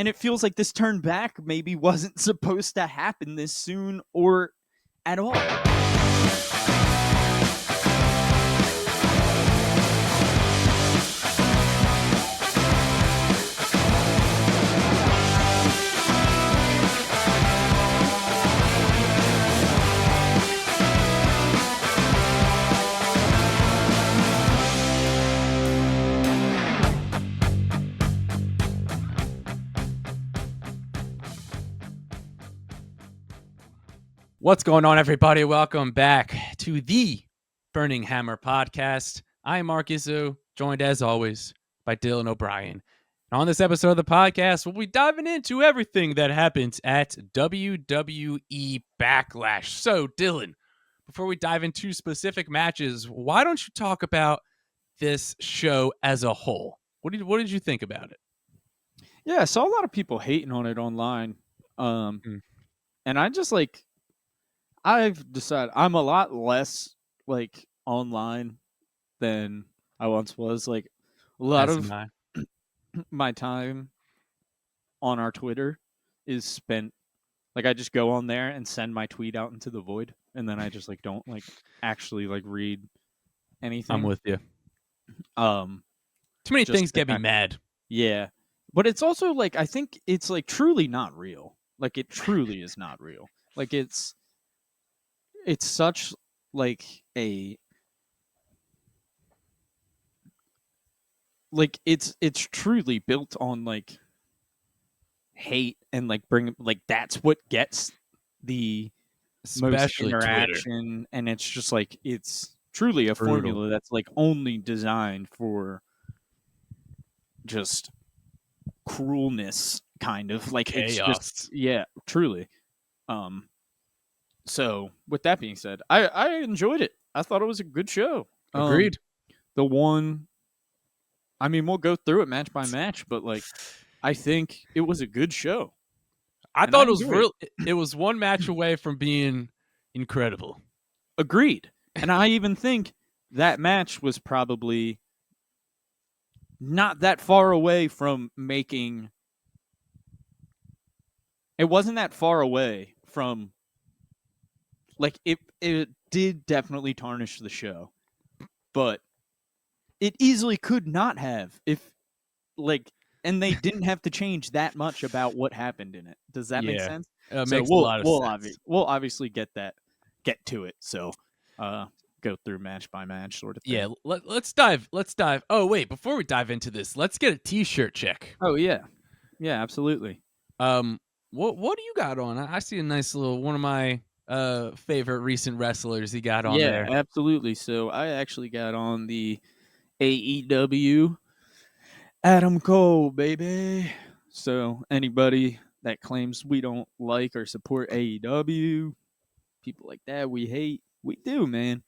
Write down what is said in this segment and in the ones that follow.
And it feels like this turn back maybe wasn't supposed to happen this soon or at all. What's going on, everybody? Welcome back to the Burning Hammer podcast. I'm Mark Izzo, joined as always by Dylan O'Brien. And on this episode of the podcast, we'll be diving into everything that happens at WWE BackLash. So, Dylan, before we dive into specific matches, why don't you talk about this show as a whole? What did you think about it? Yeah, I saw a lot of people hating on it online. And I just I've decided I'm a lot less online than I once was. Like a lot As of am I. my time on our Twitter is spent I just go on there and send my tweet out into the void, and then I just don't actually read anything. I'm with you. Um Too many just things to get me kind- mad. Yeah. But it's also I think it's truly not real. It truly is not real. It's such a it's truly built on hate and bring that's what gets the Especially most Twitter. interaction, and it's just it's truly a Brutal. formula that's only designed for just cruelness, kind of it's Chaos. just truly. So with that being said, I enjoyed it. I thought it was a good show. Agreed. The one, I mean, we'll go through it match by match, but I think it was a good show. I And thought I it was enjoyed real. It was one match away from being incredible. Agreed. And I even think that match was probably not that far away from making. It wasn't that far away from. It did definitely tarnish the show, but it easily could not have if and they didn't have to change that much about what happened in it. Does that make Yeah. sense? It So makes a lot of sense. We'll obviously get to it. So go through match by match sort of thing. Yeah, let's dive. Oh wait, before we dive into this, let's get a T-shirt check. Oh yeah, absolutely. What do you got on? I see a nice little one of my favorite recent wrestlers he got on there. Yeah, absolutely. So I actually got on the AEW Adam Cole, baby. So anybody that claims we don't like or support AEW, people like that we hate. We do, man.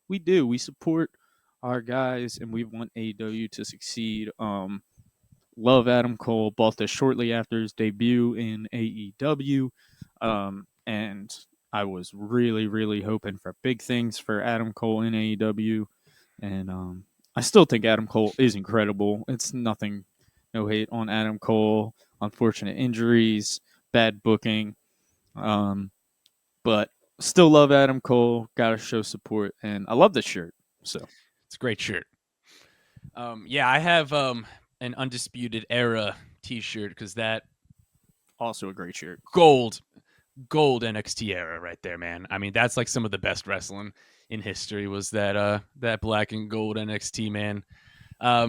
We do. We support our guys, and we want AEW to succeed. Love Adam Cole. Bought this shortly after his debut in AEW, and I was really, really hoping for big things for Adam Cole in AEW, and I still think Adam Cole is incredible. It's nothing, no hate on Adam Cole. Unfortunate injuries, bad booking, but still love Adam Cole. Got to show support, and I love this shirt. So it's a great shirt. Yeah, I have an Undisputed Era T-shirt because that also a great shirt. Gold NXT era right there, man. I mean, that's some of the best wrestling in history was that black and gold NXT, man.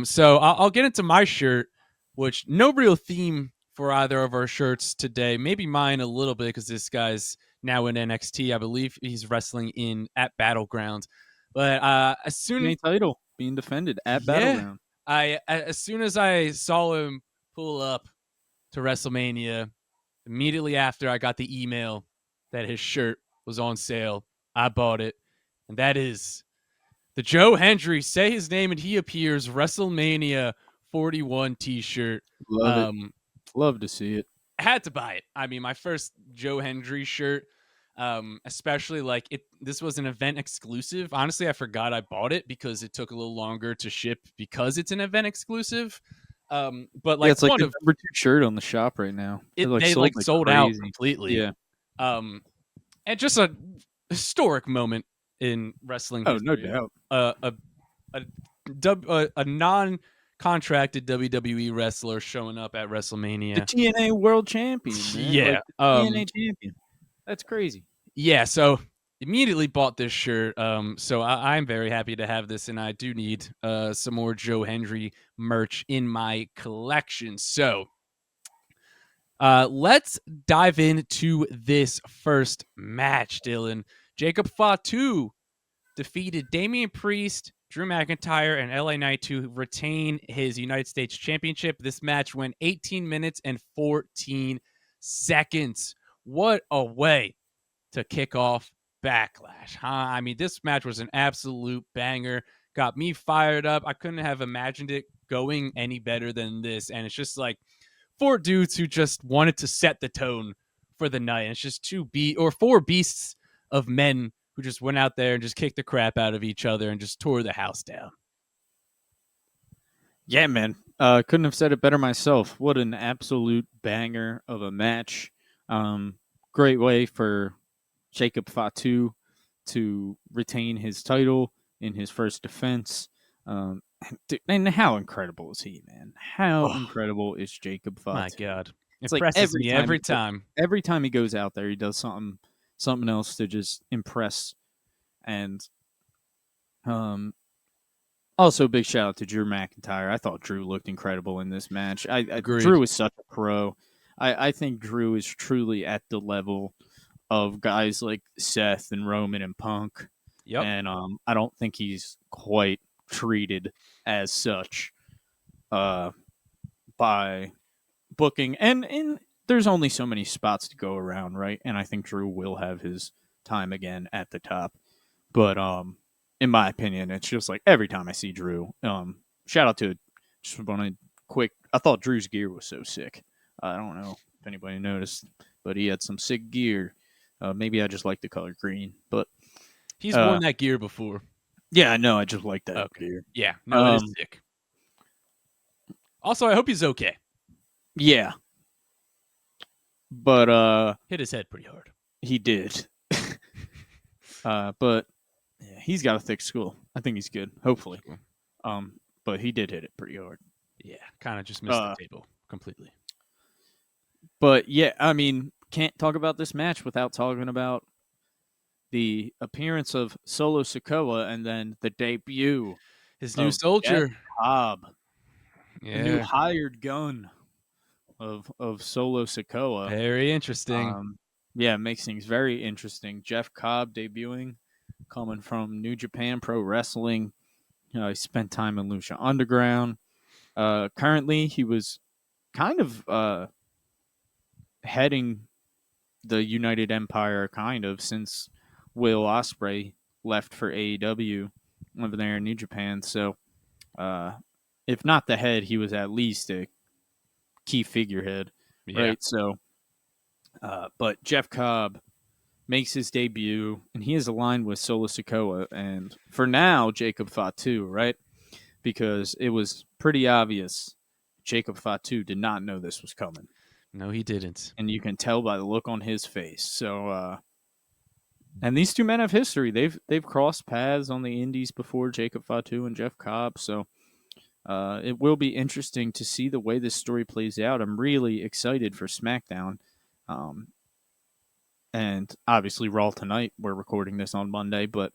So I'll get into my shirt, which no real theme for either of our shirts today. Maybe mine a little bit because this guy's now in NXT. I believe he's wrestling at Battleground. But as soon as title being defended at Battleground, as soon as I saw him pull up to WrestleMania, immediately after I got the email that his shirt was on sale, I bought it. And that is the Joe Hendry, say his name and he appears, WrestleMania 41 T-shirt. Love it. Love to see it. I had to buy it. I mean, my first Joe Hendry shirt, especially this was an event exclusive. Honestly, I forgot I bought it because it took a little longer to ship because it's an event exclusive. But Yeah, like it's like one the of number 2 shirt on the shop right now. It, they sold like like sold out crazy. completely. Yeah. Um, and just a historic moment in wrestling Oh, no history. doubt. A a non-contracted WWE wrestler showing up at The WrestleMania. TNA world champion, man, Yeah. like, the TNA champion. That's crazy. Yeah, so immediately bought this shirt. So I'm very happy to have this, and I do need some more Joe Hendry merch in my collection. So let's dive into this first match, Dylan. Jacob Fatu defeated Damian Priest, Drew McIntyre, and LA Knight to retain his United States Championship. This match went 18 minutes and 14 seconds. What a way to kick off Backlash, huh? I mean, this match was an absolute banger. Got me fired up. I couldn't have imagined it going any better than this. And it's just like four dudes who just wanted to set the tone for the night. And it's just four beasts of men who just went out there and just kicked the crap out of each other and just tore the house down. Yeah, man. Couldn't have said it better myself. What an absolute banger of a match. Um, Great way for Jacob Fatu to retain his title in his first defense. And how incredible is he, man? How Oh, incredible is Jacob my Fatu? God. It's like Impresses me every time. every time he goes out there, he does something else to just impress. And um, also, big shout out to Drew McIntyre. I thought Drew looked incredible in this match. Agreed. Drew is such a pro. I think Drew is truly at the level of guys like Seth and Roman and Punk, Yep. and I don't think he's quite treated as such uh, by booking. And there's only so many spots to go around, right? And I think Drew will have his time again at the top. But in my opinion, it's just like every time I see Drew, shout out to just want to quick. I thought Drew's gear was so sick. I don't know if anybody noticed, but he had some sick gear. Maybe I just like the color green, but He's uh, worn that gear before. yeah, I know. I just like that Okay. gear. Yeah. No, it is Um, sick. Also, I hope he's okay. yeah, but Hit his head pretty hard. he did. But yeah, he's got a thick skull. I think he's good. Hopefully, but he did hit it pretty hard. Yeah, kind of just missed the table completely. But yeah, I mean, can't talk about this match without talking about the appearance of Solo Sikoa and then the debut His new of Jeff soldier. Cobb, the new Yeah. hired gun of Solo Sikoa. Very interesting. Yeah, it makes things very interesting. Jeff Cobb debuting, coming from New Japan Pro Wrestling. He spent time in Lucha Underground. Currently, he was kind of heading the United Empire, kind of, since Will Ospreay left for AEW over there in New Japan. So, uh, if not the head, he was at least a key figurehead, Yeah. right? So, but Jeff Cobb makes his debut, and he is aligned with Solo Sikoa, and for now, Jacob Fatu, right? Because it was pretty obvious Jacob Fatu did not know this was coming. No, he didn't. And you can tell by the look on his face. So, and these two men have history. They've crossed paths on the Indies before, Jacob Fatu and Jeff Cobb. So, it will be interesting to see the way this story plays out. I'm really excited for SmackDown. And obviously Raw tonight. We're recording this on Monday, but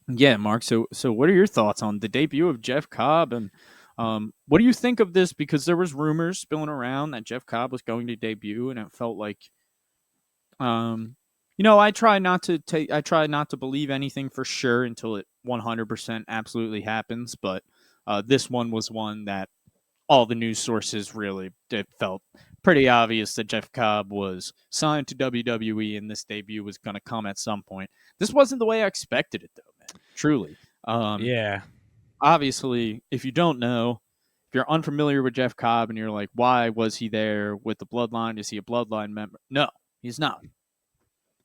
yeah, Mark. So what are your thoughts on the debut of Jeff Cobb, and what do you think of this? Because there was rumors spilling around that Jeff Cobb was going to debut, and it felt like, I try not to believe anything for sure until it 100% absolutely happens. But this one was one that all the news sources really it felt pretty obvious that Jeff Cobb was signed to WWE and this debut was going to come at some point. This wasn't the way I expected it, though, man. Truly. Yeah. Obviously, if you don't know, if you're unfamiliar with Jeff Cobb and you're like, why was he there with the Bloodline? Is he a Bloodline member? No, he's not.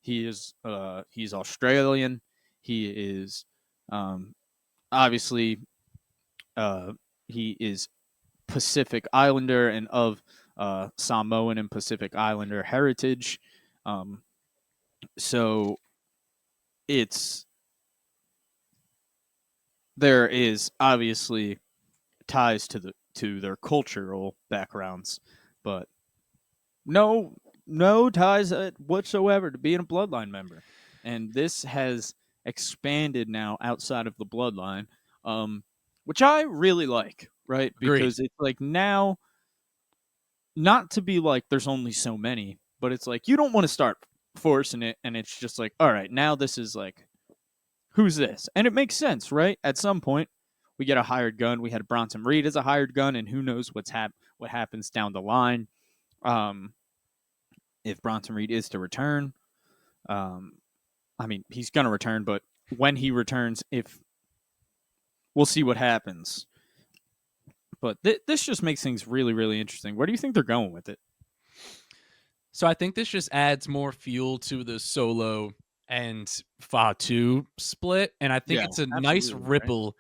He's Australian. He is obviously he is Pacific Islander and of Samoan and Pacific Islander heritage. Um, so it's there is obviously ties to their cultural backgrounds, but no ties whatsoever to being a bloodline member. And this has expanded now outside of the bloodline, which I really like, right? Agreed. Because it's like now, not to be like there's only so many, but it's like you don't want to start forcing it, and it's just like, all right, now this is like, who's this? And it makes sense, right? At some point, we get a hired gun. We had Bronson Reed as a hired gun, and who knows what happens down the line. Um, if Bronson Reed is to return, um, I mean, he's going to return, but when he returns, if we'll see what happens. But this just makes things really, really interesting. Where do you think they're going with it? So I think this just adds more fuel to the Solo and Fatu split, and I think Yeah, it's a nice absolutely. Right. ripple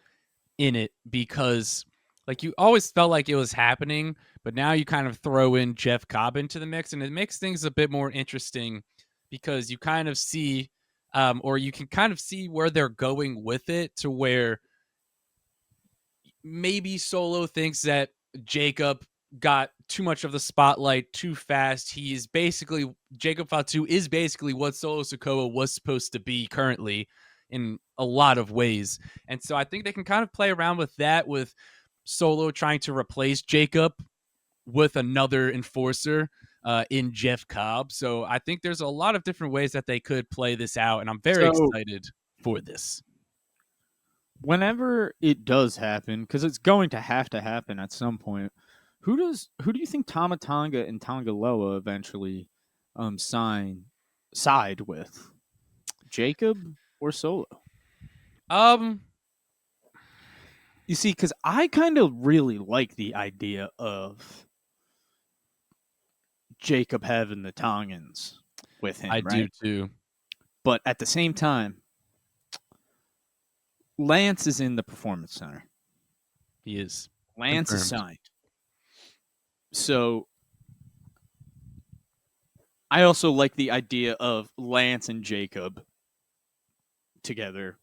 in it because like you always felt like it was happening, but now you kind of throw in Jeff Cobb into the mix and it makes things a bit more interesting because you kind of see or you can kind of see where they're going with it to where maybe Solo thinks that Jacob got too much of the spotlight too fast. He's basically Jacob Fatu is basically what Solo Sokoa was supposed to be currently in a lot of ways. And so I think they can kind of play around with that with Solo trying to replace Jacob with another enforcer in Jeff Cobb. So I think there's a lot of different ways that they could play this out, and I'm very So excited for this. whenever it does happen, because it's going to happen at some point, who do you think Tama Tonga and Tongaloa eventually side with? Jacob or Solo? Um, You see, because I kind of really like the idea of Jacob having the Tongans with I him, do right? too. But at the same time, Lance is in the performance center. He is Lance is confirmed. signed. So I also like the idea of Lance and Jacob together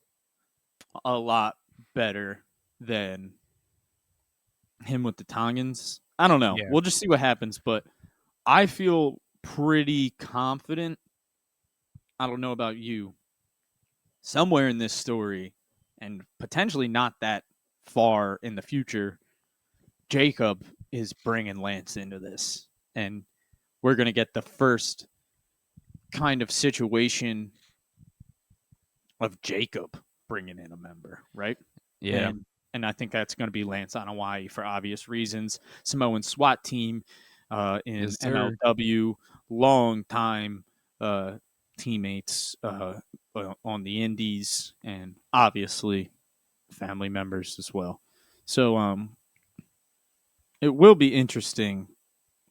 a lot better than him with the Tongans. I don't know. Yeah. We'll just see what happens, but I feel pretty confident. I don't know about you. Somewhere in this story, and potentially not that far in the future, Jacob is bringing Lance into this. And we're going to get the first kind of situation of Jacob bringing in a member, right? Yeah. And I think that's going to be Lance on Hawaii for obvious reasons. Samoan SWAT team in Yes, sir. MLW, long time teammates on the Indies, and obviously family members as well. So it will be interesting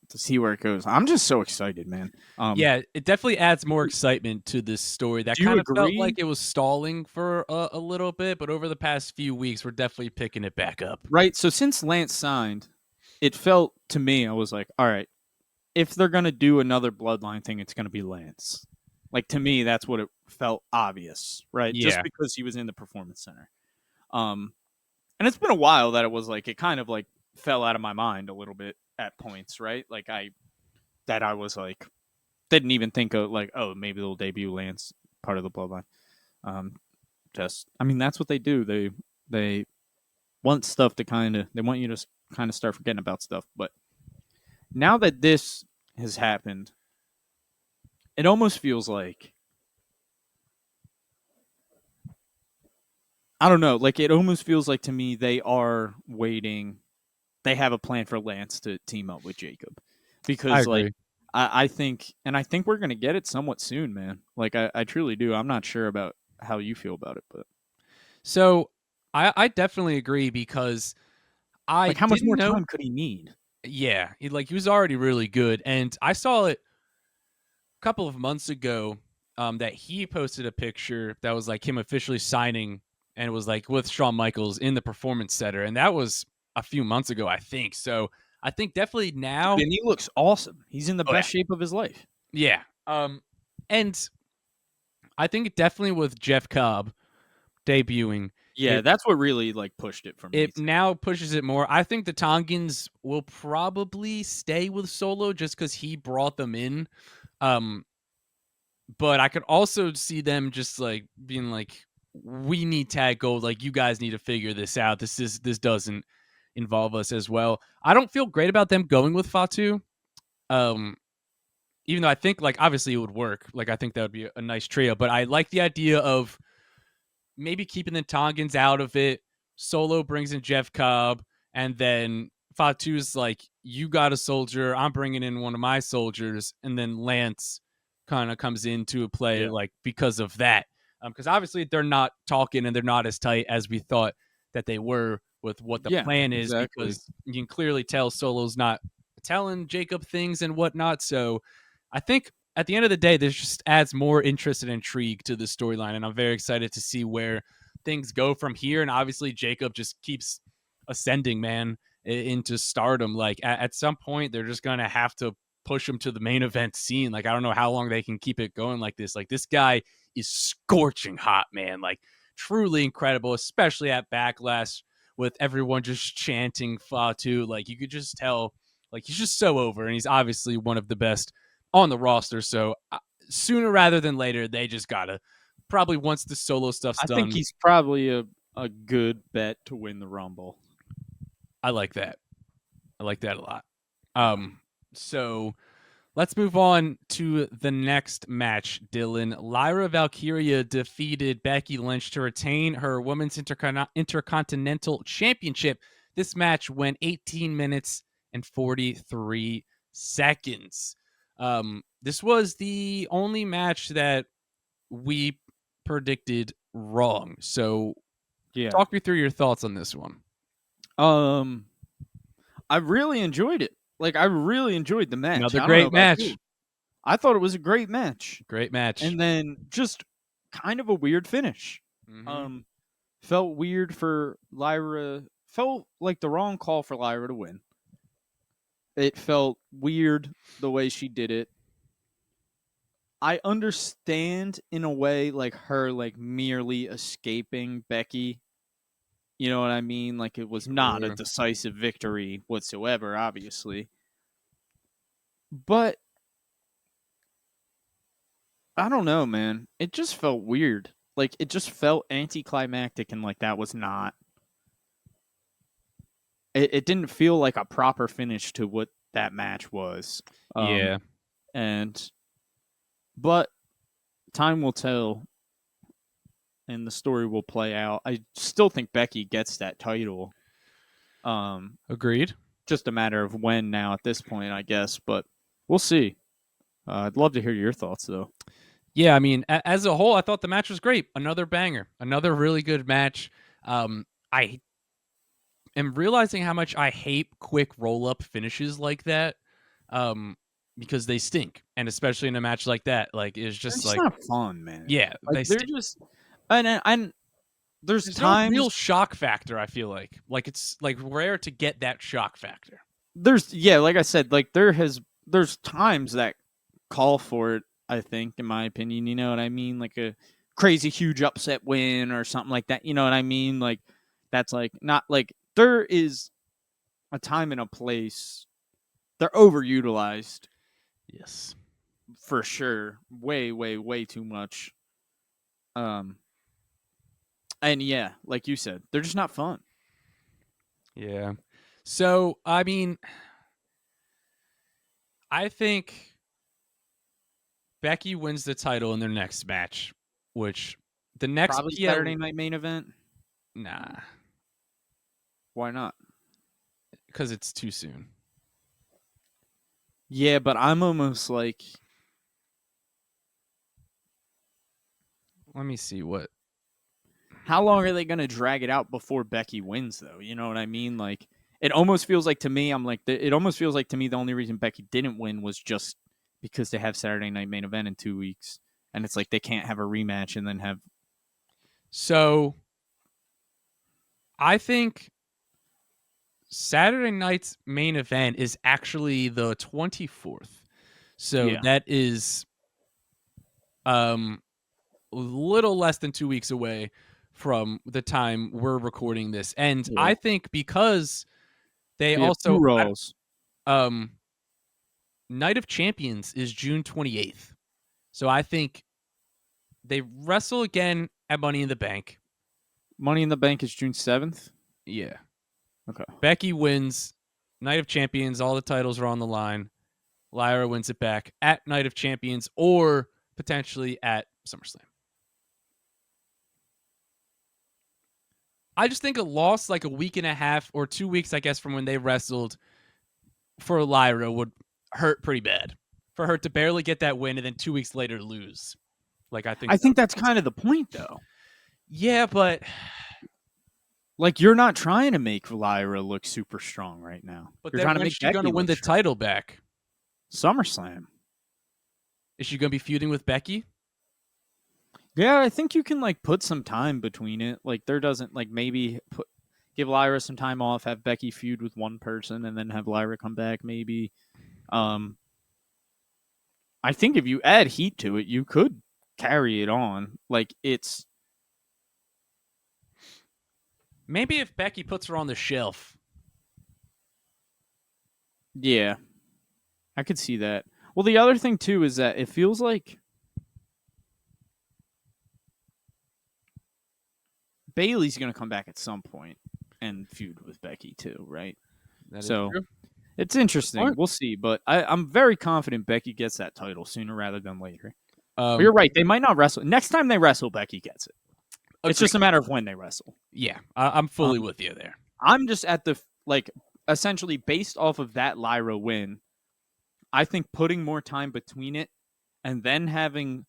to see where it goes. I'm just so excited, man. Yeah, it definitely adds more excitement to this story that Do you kind of felt like agree? it was stalling for a little bit, but over the past few weeks, we're definitely picking it back up. Right. So since Lance signed, it felt to me, I was like, all right, if they're gonna do another bloodline thing, it's gonna be Lance. Like to me, that's what it felt obvious, right? Just Yeah. because he was in the performance center. Um, and it's been a while that it was like it kind of like fell out of my mind a little bit at points, right? Like I was like didn't even think of like, oh, maybe they'll debut Lance part of the bloodline. Um, just I mean that's what they do. They want stuff to they want you to kind of start forgetting about stuff. But now that this has happened, it almost feels like I don't know, like it almost feels like to me they are waiting. They have a plan for Lance to team up with Jacob I because like agree. I think and I think we're gonna get it somewhat soon, man. Like I truly do. I'm not sure about how you feel about it, but So I definitely agree because I like how much didn't more know. time could he need? Yeah, he was already really good, and I saw it a couple of months ago that he posted a picture that was like him officially signing, and it was like with Shawn Michaels in the performance center, and that was a few months ago, I think. So I think definitely now. And he looks awesome. He's in the Oh yeah, best shape of his life. yeah. And I think definitely with Jeff Cobb debuting, Yeah, it that's what really like pushed it for me it too. now pushes it more. I think the Tongans will probably stay with Solo just because he brought them in. Um, but I could also see them just like being like, we need tag gold. Like, you guys need to figure this out. This doesn't involve us as well. I don't feel great about them going with Fatu. Um, even though I think like obviously it would work. Like, I think that would be a nice trio. But I like the idea of maybe keeping the Tongans out of it. Solo brings in Jeff Cobb, and then Fatu's like, you got a soldier, I'm bringing in one of my soldiers, and then Lance kind of comes into a play Yeah. like because of that. Because obviously they're not talking and they're not as tight as we thought that they were with what the Yeah, plan is, exactly. because you can clearly tell Solo's not telling Jacob things and whatnot. So I think at the end of the day, this just adds more interest and intrigue to the storyline, and I'm very excited to see where things go from here. And obviously, Jacob just keeps ascending, man, into stardom. Like at some point, they're just gonna have to push him to the main event scene. Like, I don't know how long they can keep it going like this. Like, this guy is scorching hot, man. Like, truly incredible, especially at Backlash with everyone just chanting Fatu. Like, you could just tell, like, he's just so over, and he's obviously one of the best on the roster. So sooner rather than later, they just gotta probably, once the Solo stuff's I think done. he's probably a good bet to win the Rumble. I like that. I like that a lot. So let's move on to the next match, Dylan. Lyra Valkyria defeated Becky Lynch to retain her Women's Intercontinental Championship. This match went 18 minutes and 43 seconds. This was the only match that we predicted wrong. So Yeah. talk me through your thoughts on this one. Um, I really enjoyed it. Like, I really enjoyed the match. Another I don't know great about match. you. I thought it was a great match. Great match. And then just kind of a weird finish. Mm-hmm. Um, felt weird for Lyra. Felt like the wrong call for Lyra to win. It felt weird the way she did it. I understand in a way like her like merely escaping Becky. You know what I mean? Like it was not a Sure. decisive victory whatsoever, obviously. But I don't know, man. It just felt weird. Like it just felt anticlimactic and like that was not it didn't feel like a proper finish to what that match was. Yeah. And but time will tell and the story will play out. I still think Becky gets that title. Um Agreed. just a matter of when now at this point, I guess, but we'll see. I'd love to hear your thoughts though. Yeah, I mean, as a whole, I thought the match was great. Another banger, another really good match. I am realizing how much I hate quick roll up finishes like that, um, because they stink, and especially in a match like that, like it's They're just just like, not fun, man. yeah, Like they they're stink. just and there's There's no times real shock factor. I feel like it's like rare to get that shock factor. there's yeah, like I said, like there's times that call for it, I think, in my opinion, you know what I mean? Like a crazy huge upset win or something like that. You know what I mean? Like that's like not like there is a time and a place. They're overutilized Yes. for sure. Way, way, way too much. Um and yeah, like you said, they're just not fun. Yeah. So I mean, I think Becky wins the title in their next match, which the next Probably PL Saturday night main event. nah, Why not? because it's too soon. Yeah, but I'm almost like Let me see what. how long are they going to drag it out before Becky wins though? You know what I mean? Like it almost feels like to me I'm like it almost feels like to me the only reason Becky didn't win was just because they have Saturday night main event in 2 weeks and it's like they can't have a rematch and then have So I think Saturday night's main event is actually the 24th. So Yeah. that is a little less than 2 weeks away from the time we're recording this. And Yeah. I think because they We have two also Raws. um Night of Champions is June 28th. So I think they wrestle again at Money in the Bank. Money in the Bank is June 7th. Yeah. Okay. Becky wins. Night of Champions, all the titles are on the line. Lyra wins it back at Night of Champions or potentially at SummerSlam. I just think a loss like a week and a half or 2 weeks, I guess, from when they wrestled for Lyra would hurt pretty bad. For her to barely get that win and then 2 weeks later lose. Like, I think I that think would that's kind of the point, though. Yeah, but Like, you're not trying to make Lyra look super strong right now. You're then trying to when's make she gonna Becky win look the strong. title back? SummerSlam. Is she gonna be feuding with Becky? Yeah, I think you can like put some time between it. Like there doesn't like maybe give Lyra some time off, have Becky feud with one person, and then have Lyra come back. Maybe. Um, I think if you add heat to it, you could carry it on. Like it's Maybe if Becky puts her on the shelf. yeah, I could see that. Well, the other thing too is that it feels like Bailey's going to come back at some point and feud with Becky too, right? That is So true. it's interesting. Smart. We'll see, but I'm very confident Becky gets that title sooner rather than later. But Um, you're right; they might not wrestle. Next time they wrestle, Becky gets it. It's agreed. just a matter of when they wrestle. Yeah, I'm fully Um, with you there. I'm just at the like essentially based off of that Lyra win. I think putting more time between it and then having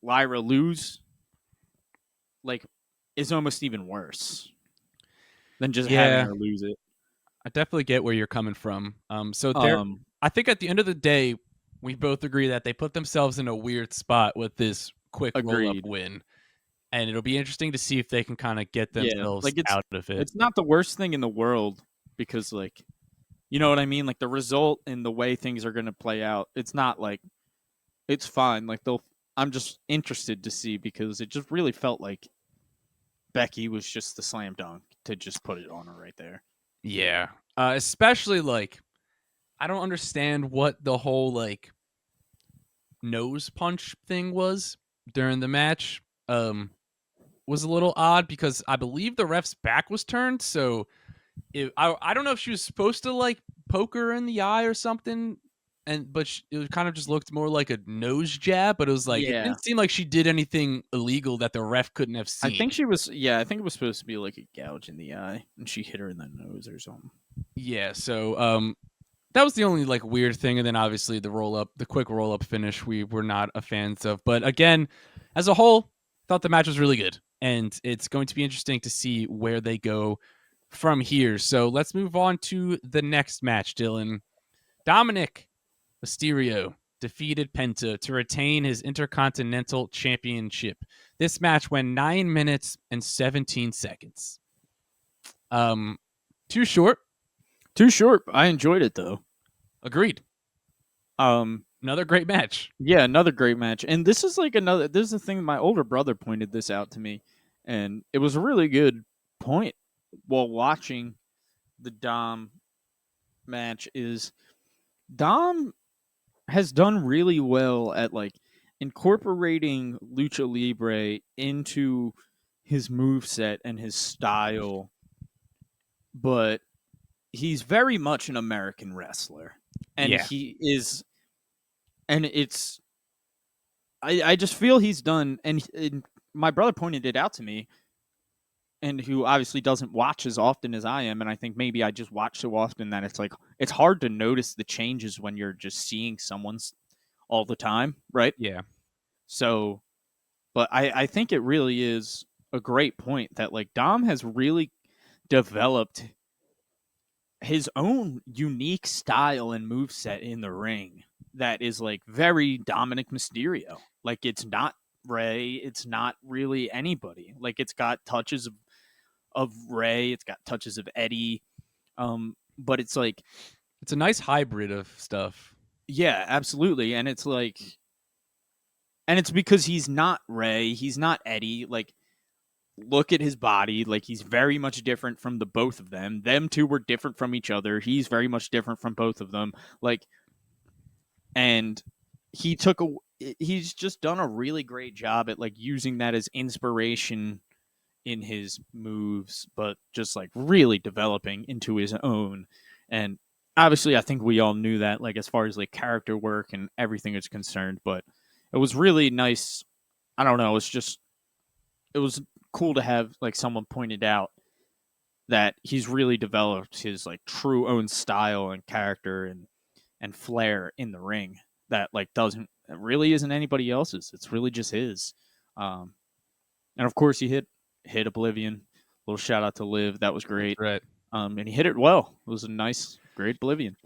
Lyra lose, like, is almost even worse than just having Yeah, her lose it. I definitely get where you're coming from. So there, Um, I think at the end of the day, we both agree that they put themselves in a weird spot with this quick roll up agreed. win, and it'll be interesting to see if they can kind of get Yeah, themselves like out of it. it's not the worst thing in the world because like you know what I mean? Like the result and the way things are going to play out, it's not like it's fine. Like they'll I'm just interested to see because it just really felt like Becky was just the slam dunk to just put it on her right there. Yeah, especially like I don't understand what the whole like nose punch thing was during the match. Was a little odd because I believe the ref's back was turned, so I don't know if she was supposed to like poke her in the eye or something, but it kind of just looked more like a nose jab. But it was like it Yeah. didn't seem like she did anything illegal that the ref couldn't have I seen. think she was yeah, I think it was supposed to be like a gouge in the eye and she hit her in the nose or something. Yeah, so that was the only like weird thing, and then obviously the quick roll up finish, we were not a fans of. But again, as a whole, thought the match was really good, and it's going to be interesting to see where they go from here. So let's move on to the next match, Dylan. Dominic Mysterio defeated Penta to retain his Intercontinental Championship. This match went 9 minutes and 17 seconds. Too short. Too short. I enjoyed it though. Agreed. Um Another great match. yeah, another great match. And this is like another this is the thing my older brother pointed this out to me and it was a really good point while watching the Dom match is Dom has done really well at like incorporating lucha libre into his move set and his style, but he's very much an American wrestler, and Yeah. he is, and it's I just feel he's done, and my brother pointed it out to me, and who obviously doesn't watch as often as I am, and I think maybe I just watch so often that it's like it's hard to notice the changes when you're just seeing someone's all the time, right? Yeah. So, but I think it really is a great point that like Dom has really developed his own unique style and move set in the ring that is like very Dominic Mysterio. Like it's not Ray, it's not really anybody. Like it's got touches of Ray, it's got touches of Eddie. but it's like, It's a nice hybrid of stuff. yeah, absolutely. And it's like, and it's because he's not Ray, he's not Eddie. Like, look at his body. Like, he's very much different from the both of them. Them two were different from each other. He's very much different from both of them. Like, and he took a, he's just done a really great job at like using that as inspiration in his moves, but just like really developing into his own. And obviously, I think we all knew that, like, as far as like character work and everything is concerned, but it was really nice. I don't know. It's just, it was cool to have like someone pointed out that he's really developed his like true own style and character and flair in the ring that like doesn't, it really isn't anybody else's. It's really just his. Um, and of course, he hit Oblivion. Little shout out to Liv. That was That's great. right. And he hit it well. It was a nice, great Oblivion.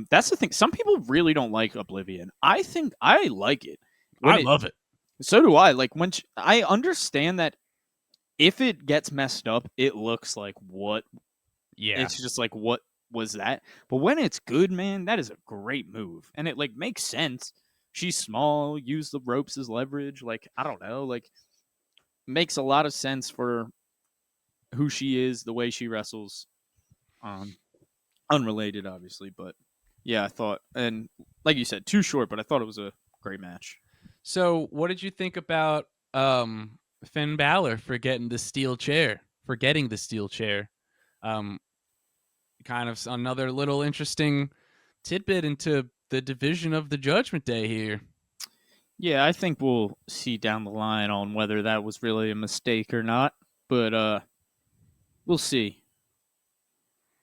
That's the thing. Some people really don't like Oblivion. I think I like it. I love it. So do I. Like, when I understand that if it gets messed up, it looks like what. Yeah. It's just like, what was that? But when it's good, man, that is a great move, and it like makes sense. She's small. Use the ropes as leverage. Like, I don't know. Like, makes a lot of sense for who she is, the way she wrestles. Um, Unrelated, obviously, but yeah, I thought, and like you said, too short, but I thought it was a great match. So, what did you think about Finn Balor for getting the steel chair? For getting the steel chair, um, kind of another little interesting tidbit into the division of the Judgment Day here. Yeah, I think we'll see down the line on whether that was really a mistake or not, but we'll see.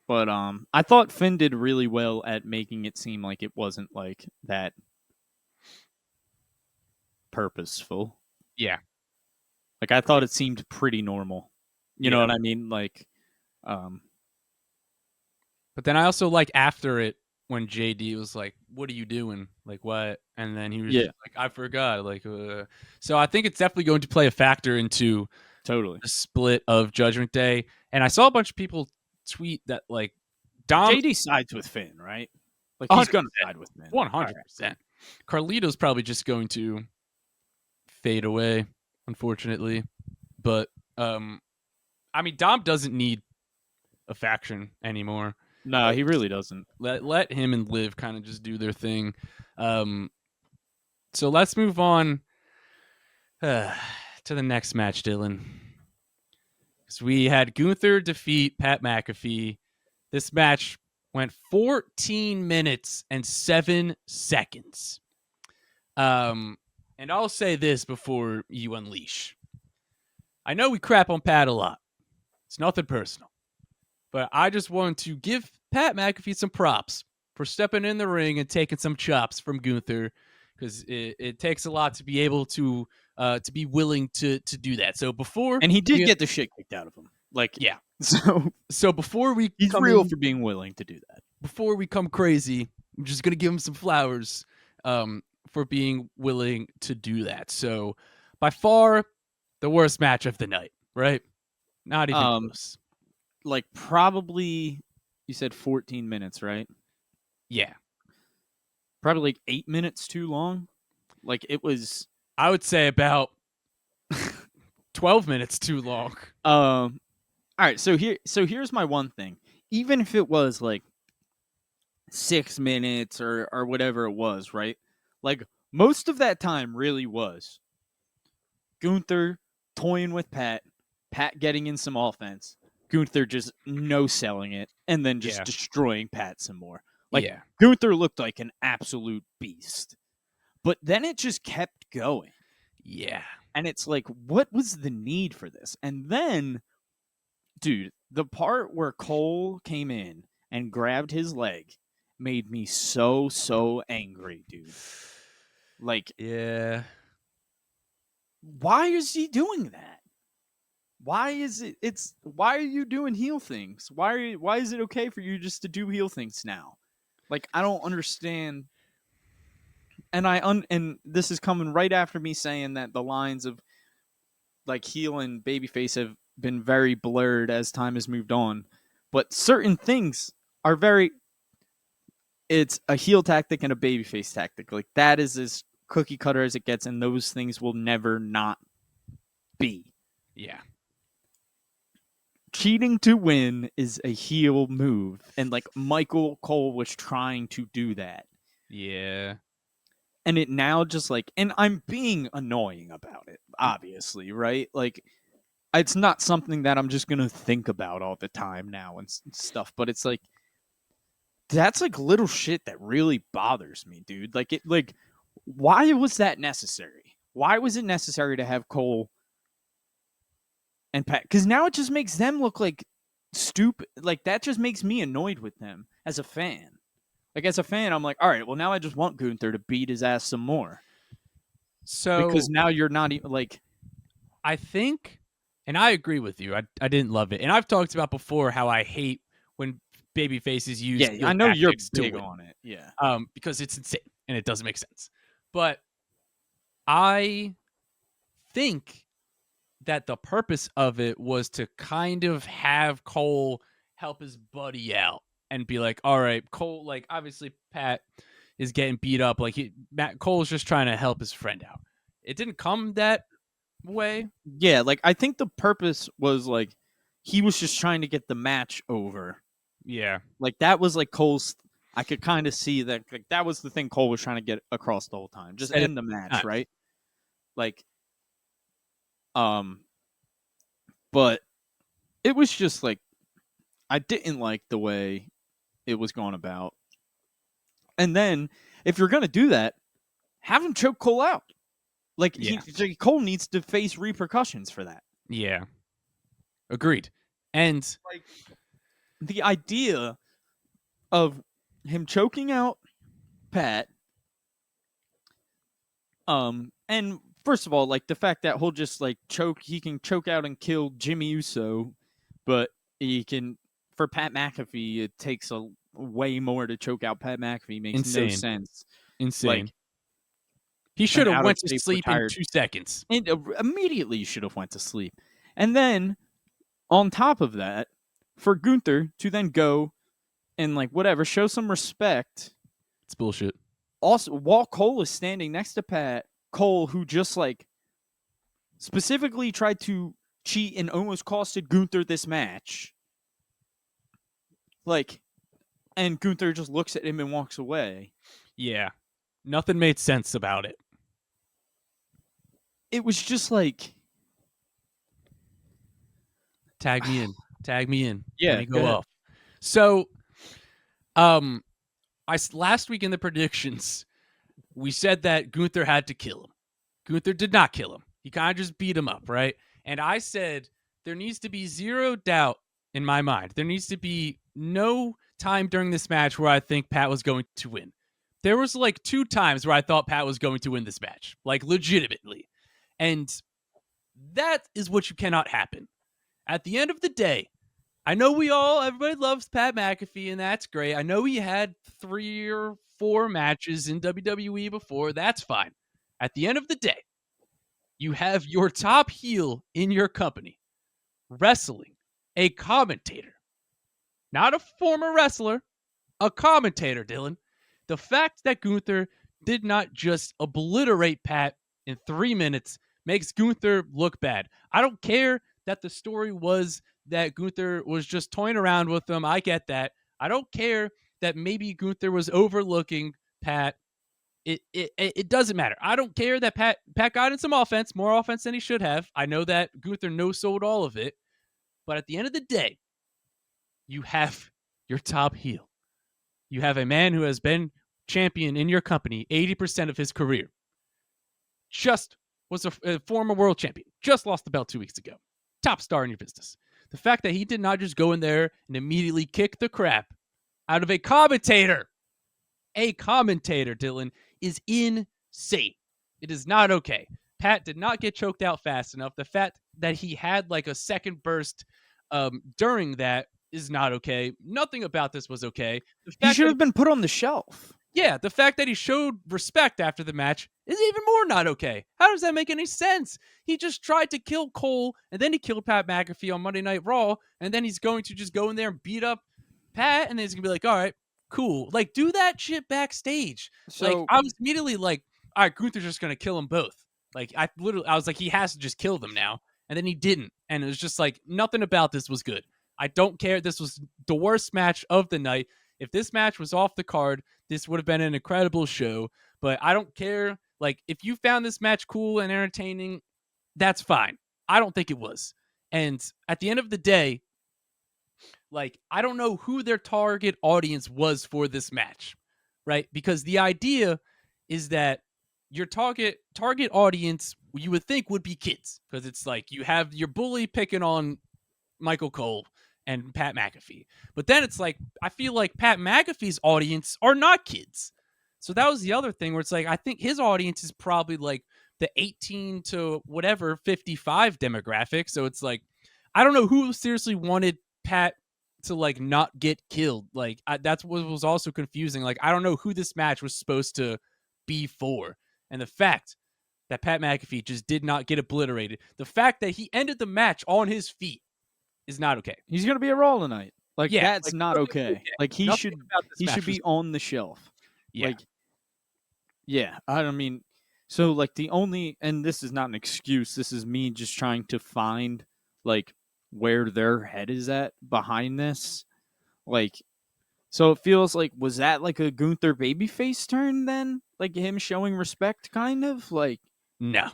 But I thought Finn did really well at making it seem like it wasn't like that purposeful. Yeah, Like, I thought it seemed pretty normal. You know yeah. what I mean? Like, um, But then I also like after it when JD was like, "What are you doing? Like what?" And then he was yeah, just like, "I forgot." Like, so I think it's definitely going to play a factor into totally. the split of Judgment Day. And I saw a bunch of people tweet that like Dom JD sides with Finn, right? Like, he's 100%, gonna side with Finn. 100%. Carlito's probably just going to fade away, unfortunately. But I mean, Dom doesn't need a faction anymore. No, he really doesn't. Let him and Liv kind of just do their thing. So let's move on to the next match, Dylan. So we had Gunther defeat Pat McAfee. This match went 14 minutes and 7 seconds. And I'll say this before you unleash. I know we crap on Pat a lot. It's nothing personal. But I just want to give Pat McAfee some props for stepping in the ring and taking some chops from Gunther, because it takes a lot to be able to be willing to do that. So before, And he did get the shit kicked out of him. Like, yeah. So Before we he's come real in, for being willing to do that. before we come crazy, I'm just gonna give him some flowers for being willing to do that. So by far the worst match of the night, right? Not even close. Like, probably, you said 14 minutes, right? Yeah. Probably like 8 minutes too long. Like, it was. I would say about 12 minutes too long. All right, so here's my one thing. Even if it was like 6 minutes or whatever it was, right? Like, most of that time really was Gunther toying with Pat, Pat getting in some offense, Gunther just no selling it, and then just destroying Pat some more. Like, Gunther looked like an absolute beast. But then it just kept going. Yeah. And it's like, what was the need for this? And then, dude, the part where Cole came in and grabbed his leg made me so angry, dude. Like, yeah. Why is he doing that? Why is why are you doing heel things? Why is it okay for you just to do heel things now? Like, I don't understand. And and this is coming right after me saying that the lines of like heel and babyface have been very blurred as time has moved on. But certain things are very. It's a heel tactic and a babyface tactic. Like that is as cookie cutter as it gets, and those things will never not be. Yeah. Cheating to win is a heel move, and like Michael Cole was trying to do that. Yeah. And it now just like, and I'm being annoying about it, obviously, right? Like, it's not something that I'm just gonna think about all the time now and stuff, but it's like, that's like little shit that really bothers me, dude. Like, why was that necessary? Why was it necessary to have Cole and Pat? Because now it just makes them look like stupid. Like, that just makes me annoyed with them as a fan. Like, as a fan, I'm like, all right, well, now I just want Gunther to beat his ass some more. So Because now you're not even like, I think, and I agree with you. I didn't love it, and I've talked about before how I hate when baby faces use yeah, heel I know you're tactics to big win, on it. Yeah. because it's insane and it doesn't make sense. But I think that the purpose of it was to kind of have Cole help his buddy out and be like, all right, Cole, like obviously Pat is getting beat up. Like Cole's just trying to help his friend out. It didn't come that way. Yeah, like I think the purpose was like he was just trying to get the match over. Yeah. Like that was like Cole's. I could kind of see that. Like that was the thing Cole was trying to get across the whole time. Just Set it end the match, up. right? Like, um, but it was just like I didn't like the way it was going about. And then if you're gonna do that, have him choke Cole out. Like Yeah. Cole needs to face repercussions for that. Yeah. Agreed. And Like the idea of him choking out Pat, and first of all, like the fact that he'll just like he can choke out and kill Jimmy Uso, but he can for Pat McAfee, it takes a way more to choke out Pat McAfee. Makes no insane. sense. Insane. Like He an should have out of went to shape sleep in retired, 2 seconds. and immediately you should have went to sleep. And then on top of that, for Gunther to then go and like whatever, show some respect. It's bullshit. Also, while Cole is standing next to Pat, Cole, who just like specifically tried to cheat and almost costed Gunther this match, like, and Gunther just looks at him and walks away. Yeah. Nothing made sense about it. It was just like, Tag me in. Tag me in. yeah, Let me go go ahead. off. So, last week in the predictions, we said that Gunther had to kill him. Gunther did not kill him. He kind of just beat him up, right? And I said there needs to be zero doubt in my mind. There needs to be no time during this match where I think Pat was going to win. There was like 2 times where I thought Pat was going to win this match, like legitimately. And that is what you cannot happen. At the end of the day, I know everybody loves Pat McAfee, and that's great. I know he had 3 or 4 matches in WWE before. That's fine. At the end of the day, you have your top heel in your company wrestling a commentator, not a former wrestler, a commentator, Dylan. The fact that Gunther did not just obliterate Pat in 3 minutes makes Gunther look bad. I don't care that the story was that Gunther was just toying around with him. I get that. I don't care that maybe Gunther was overlooking Pat. It doesn't matter. I don't care that Pat got in some offense, more offense than he should have. I know that Gunther no-sold all of it. But at the end of the day, you have your top heel. You have a man who has been champion in your company 80% of his career. Just was a former world champion. Just lost the belt 2 weeks ago. Top star in your business. The fact that he did not just go in there and immediately kick the crap out of a commentator, Dylan, is insane. It is not okay. Pat did not get choked out fast enough. The fact that he had like a second burst during that is not okay. Nothing about this was okay. He should have been put on the shelf. Yeah, the fact that he showed respect after the match is even more not okay. How does that make any sense? He just tried to kill Cole, and then he killed Pat McAfee on Monday Night Raw, and then he's going to just go in there and beat up Pat, and then he's gonna be like, all right, cool. Like, do that shit backstage. Like, So I was immediately like, all right, Gunther's just gonna kill them both. Like, I was like, he has to just kill them now. And then he didn't. And it was just like, nothing about this was good. I don't care. This was the worst match of the night. If this match was off the card, this would have been an incredible show. But I don't care. Like, if you found this match cool and entertaining, that's fine. I don't think it was. And at the end of the day, like, I don't know who their target audience was for this match, right? Because the idea is that your target audience, you would think, would be kids, because it's like you have your bully picking on Michael Cole and Pat McAfee. But then it's like, I feel like Pat McAfee's audience are not kids. So that was the other thing where it's like, I think his audience is probably like the 18 to whatever 55 demographic. So it's like, I don't know who seriously wanted Pat to like not get killed. Like, that's what was also confusing. Like, I don't know who this match was supposed to be for. And the fact that Pat McAfee just did not get obliterated, the fact that he ended the match on his feet, is not okay. he's gonna be a Raw tonight. Like, Yeah, that's like, not okay. Like, he Nothing should about this he match should was be on the shelf. yeah. Like, yeah, I don't mean, so like the only, and this is not an excuse. This is me just trying to find like where their head is at behind this. Like, so it feels like, was that like a Gunther babyface turn then? Like him showing respect, kind of like. No.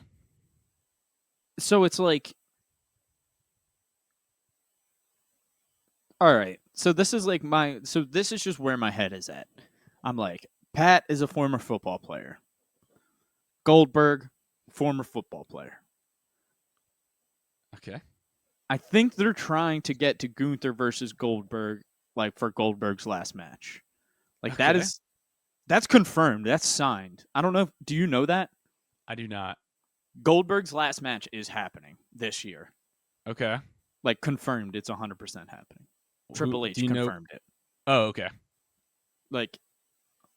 So it's like, all right. So this is like so this is just where my head is at. I'm like, Pat is a former football player. Goldberg, former football player. Okay. I think they're trying to get to Gunther versus Goldberg, like for Goldberg's last match. Like, Okay. that's confirmed. That's signed. I don't know. Do you know that? I do not. Goldberg's last match is happening this year. Okay. Like, confirmed. It's 100% happening. Triple H Do you know? confirmed it. Oh, okay. Like,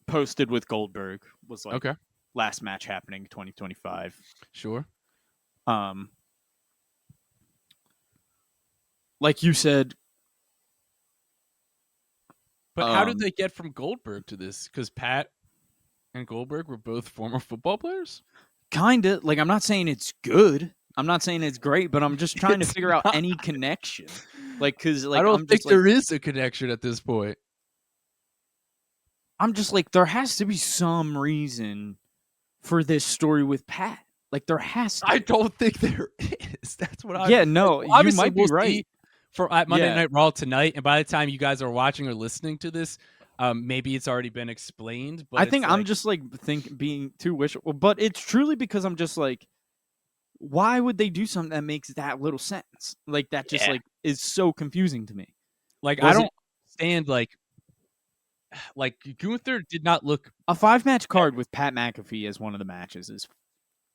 posted with Goldberg was like, Okay. last match happening 2025. Sure. Like you said, But how did they get from Goldberg to this? Because Pat and Goldberg were both former football players? kind of, like, I'm not saying it's good. I'm not saying it's great, but I'm just trying to It's figure out not. any connection. Like, cause like I don't I'm think just there like, is a connection at this point. I'm just like, there has to be some reason for this story with Pat. Like, there has to. I don't think there is. That's what I'm. Yeah, no, like, you obviously, might be we'll right. see for at Monday Yeah. Night Raw tonight, and by the time you guys are watching or listening to this, maybe it's already been explained. But I think it's I'm like, just like being too wishful, but it's truly because I'm just like, why would they do something that makes that little sense? Like, that just Yeah. like is so confusing to me. like Was I it- don't understand. Like Gunther did not look. A 5-match card with Pat McAfee as one of the matches is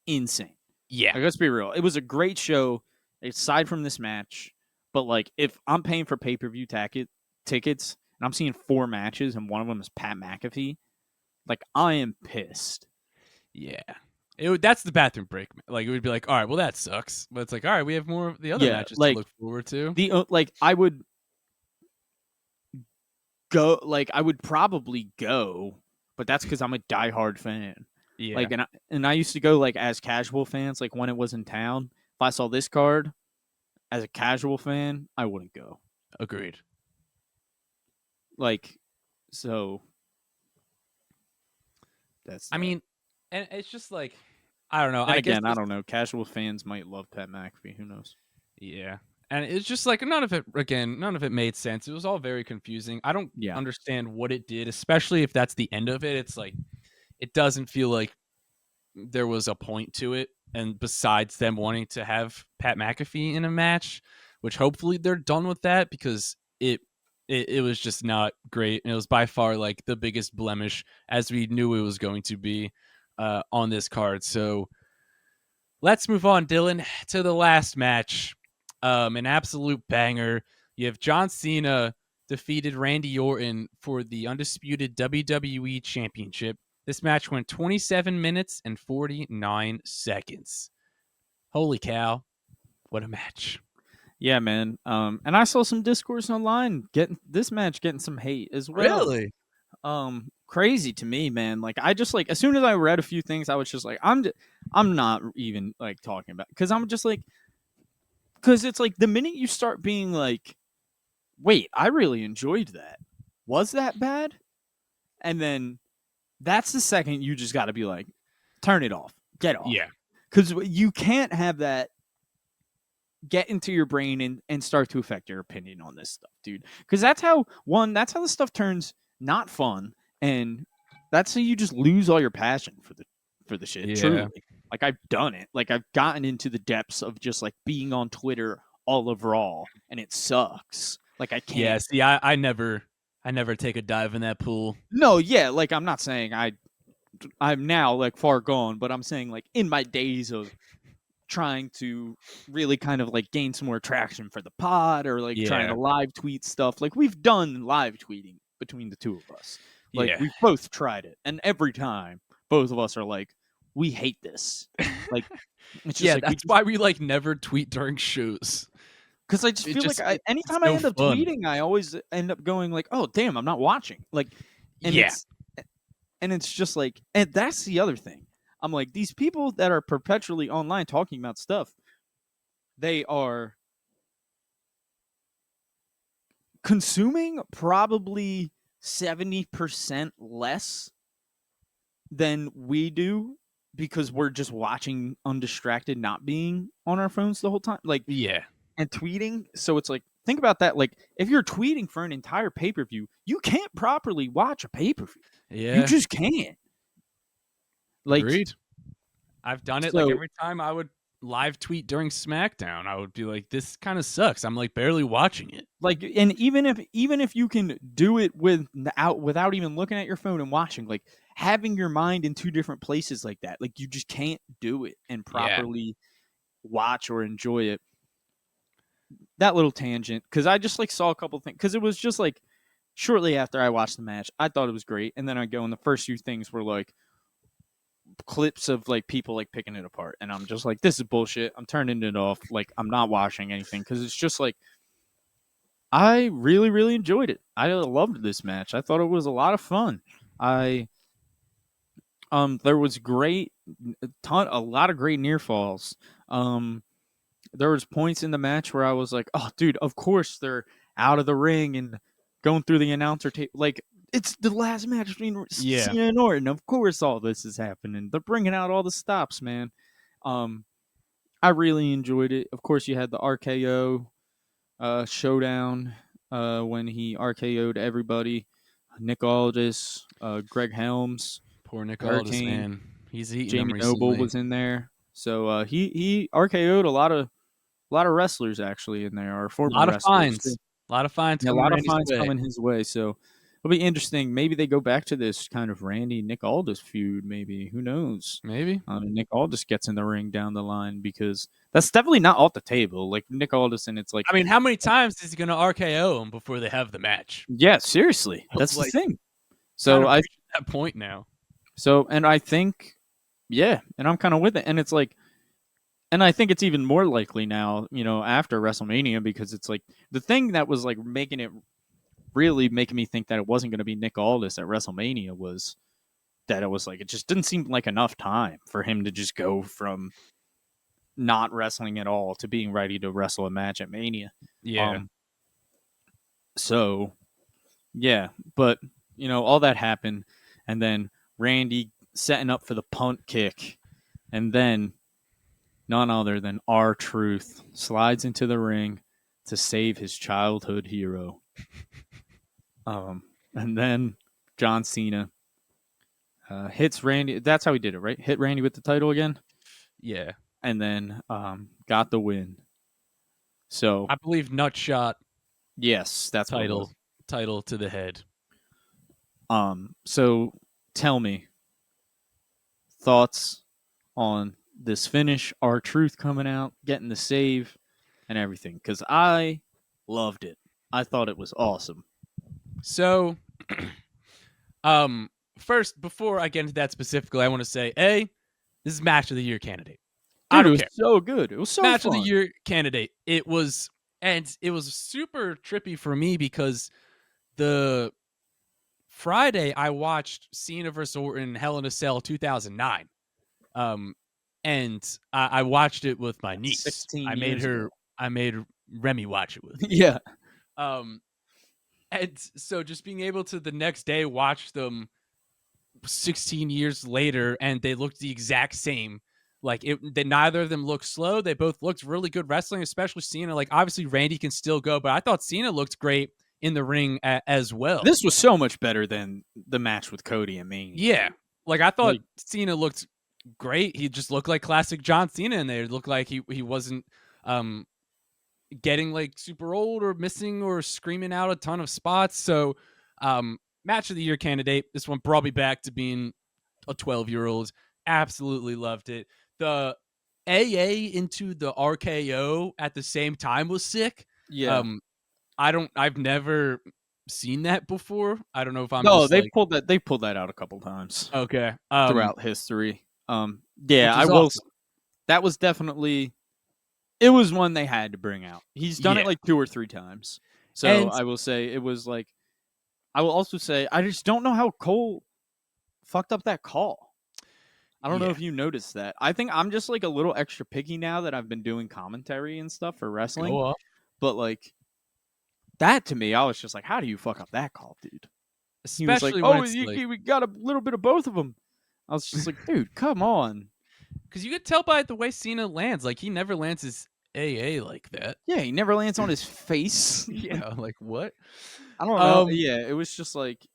insane. Yeah. Like, let's be real. It was a great show aside from this match. But like, if I'm paying for pay-per-view tickets and I'm seeing 4 matches and one of them is Pat McAfee, like, I am pissed. Yeah. That's the bathroom break. Like, it would be like, all right, well, that sucks. But it's like, all right, we have more of the other Yeah, matches like, to look forward to. Like, I would go. Like, I would probably go, but that's because I'm a diehard fan. Yeah. Like, and I used to go like as casual fans. Like, when it was in town, if I saw this card as a casual fan, I wouldn't go. Agreed. Like, so that's. I mean, and it's just like, I don't know. And I again, guess I don't know. Casual fans might love Pat McAfee. Who knows? Yeah. And it's just like, none of it made sense. It was all very confusing. I don't Yeah. understand what it did, especially if that's the end of it. It's like, it doesn't feel like there was a point to it. And besides them wanting to have Pat McAfee in a match, which hopefully they're done with that, because it was just not great. And it was by far like the biggest blemish, as we knew it was going to be on this card. So let's move on, Dylan, to the last match. An absolute banger. You have John Cena defeated Randy Orton for the undisputed WWE Championship. This match went 27 minutes and 49 seconds. Holy cow. What a match. Yeah, man. And I saw some discourse online getting this match getting some hate as well. Really? Crazy to me, man. Like I just like as soon as I read a few things, I was just like, I'm not even like talking about because I'm just like because it's like the minute you start being like, wait, I really enjoyed that. Was that bad? And then that's the second you just got to be like, turn it off, get off, Yeah. because you can't have that get into your brain and start to affect your opinion on this stuff, dude. Because that's how the stuff turns not fun, and that's how you just lose all your passion for the shit. Yeah. Truly, like I've done it. Like I've gotten into the depths of just like being on Twitter all of Raw, and it sucks. Like I Yeah. can't. See, I never take a dive in that pool. No, yeah, like I'm not saying I'm now like far gone, but I'm saying like in my days of trying to really kind of like gain some more traction for the pod or like trying Yeah. to live tweet stuff. Like we've done live tweeting between the two of us. Like Yeah. we've both tried it. And every time both of us are like, we hate this. Like it's just Yeah, like we that's just why we like never tweet during shows. because I just It feel like just it's anytime I no end up fun. tweeting, I always end up going like, oh damn, I'm not watching. Like and Yeah. it's just like and that's the other thing. I'm like, these people that are perpetually online talking about stuff, they are consuming probably 70% less than we do because we're just watching undistracted, not being on our phones the whole time. Like, Yeah. and tweeting. So it's like, think about that. Like, if you're tweeting for an entire pay per view, you can't properly watch a pay per view. You Yeah. just can't. Like, Agreed. I've done it like so every time I would live tweet during SmackDown. I would be like, this kind of sucks. I'm like barely watching it. like and even if you can do it without even looking at your phone and watching, like having your mind in two different places like that, like you just can't do it and Yeah. properly watch or enjoy it. That little tangent, because I just like saw a couple things, because it was just like shortly after I watched the match, I thought it was great, and then I go and the first few things were like clips of like people like picking it apart, and I'm just like, this is bullshit, I'm turning it off, like I'm not watching anything, because it's just like I really, really enjoyed it. I loved this match. I thought it was a lot of fun. I there was a lot of great near falls. There was points in the match where I was like, oh, dude, of course they're out of the ring and going through the announcer tape. Like it's the last match between Yeah. Cena and Orton. Of course, all this is happening. They're bringing out all the stops, man. Um, I really enjoyed it. Of course, you had the RKO showdown when he RKO'd everybody. Nick Aldis, Greg Helms, Poor Nick Aldis, Hurricane, man. He's eating them Jamie Noble recently. was in there. So he RKO'd a lot of wrestlers actually in there, or A former lot of wrestlers. fines. A lot of fines Yeah, a coming lot of Randy's fines way. coming his way. So it'll be interesting. Maybe they go back to this kind of Randy Nick Aldis feud. Maybe, who knows? Maybe. Nick Aldis gets in the ring down the line, because that's definitely not off the table. Like Nick Aldis, and it's like, I mean, how many times is he going to RKO him before they have the match? yeah, seriously, that's the Like, thing. kind So of I reached that point now. and I think, yeah, and I'm kind of with it. And it's like, and I think it's even more likely now, after WrestleMania, because it's like the thing that was like really making me think that it wasn't going to be Nick Aldis at WrestleMania was that it was like, it just didn't seem like enough time for him to just go from not wrestling at all to being ready to wrestle a match at Mania. Yeah. Um, so yeah, but all that happened, and then Randy setting up for the punt kick, and then none other than R-Truth slides into the ring to save his childhood hero. And then John Cena hits Randy. That's how he did it, right? Hit Randy with the title again, Yeah. and then got the win. So I believe Nutshot yes, that's what it was. title to the head. So tell me thoughts on this finish, R-Truth coming out, getting the save, and everything, because I loved it. I thought it was awesome. So, first, before I get into that specifically, I want to say, this is match of the year candidate. I Dude, it don't was care. so good. It was so Match of the fun. year candidate. It was And it was super trippy for me because the Friday I watched Cena vs. Orton Hell in a Cell 2009. Um, and I watched it with my That's niece. 16 years ago. I made Remy watch it with me. Yeah. Um, and so just being able to the next day watch them 16 years later and they looked the exact same. Like neither of them looked slow. They both looked really good wrestling, especially Cena. Like obviously Randy can still go, but I thought Cena looked great in the ring as well. This was so much better than the match with Cody and Mania. Yeah. Like I thought Like, Cena looked great. He just looked like classic John Cena in there. It looked like he wasn't um getting like super old or missing or screaming out a ton of spots. So match of the year candidate. This one brought me back to being a 12-year-old. Absolutely loved it. The AA into the RKO at the same time was sick. yeah. I've never seen that before. I don't know if I'm No, just like they pulled that out a couple times okay. throughout history. Yeah, Which is awesome. that was definitely it was one they had to bring out. He's done Yeah. it like 2 or 3 times. So And I will say it was like I will also say I just don't know how Cole fucked up that call. I don't know yeah, if you noticed that. I think I'm just like a little extra picky now that I've been doing commentary and stuff for wrestling. go up. But like that to me, I was just like, how do you fuck up that call, dude? He was like, Especially when oh, it's like we got a little bit of both of them. I was just like, dude, come on. because you could tell by the way Cena lands. Like he never lands his AA like that. Yeah, he never lands on his face. Like, Yeah, like what? I don't know. Um, Yeah, it was just like,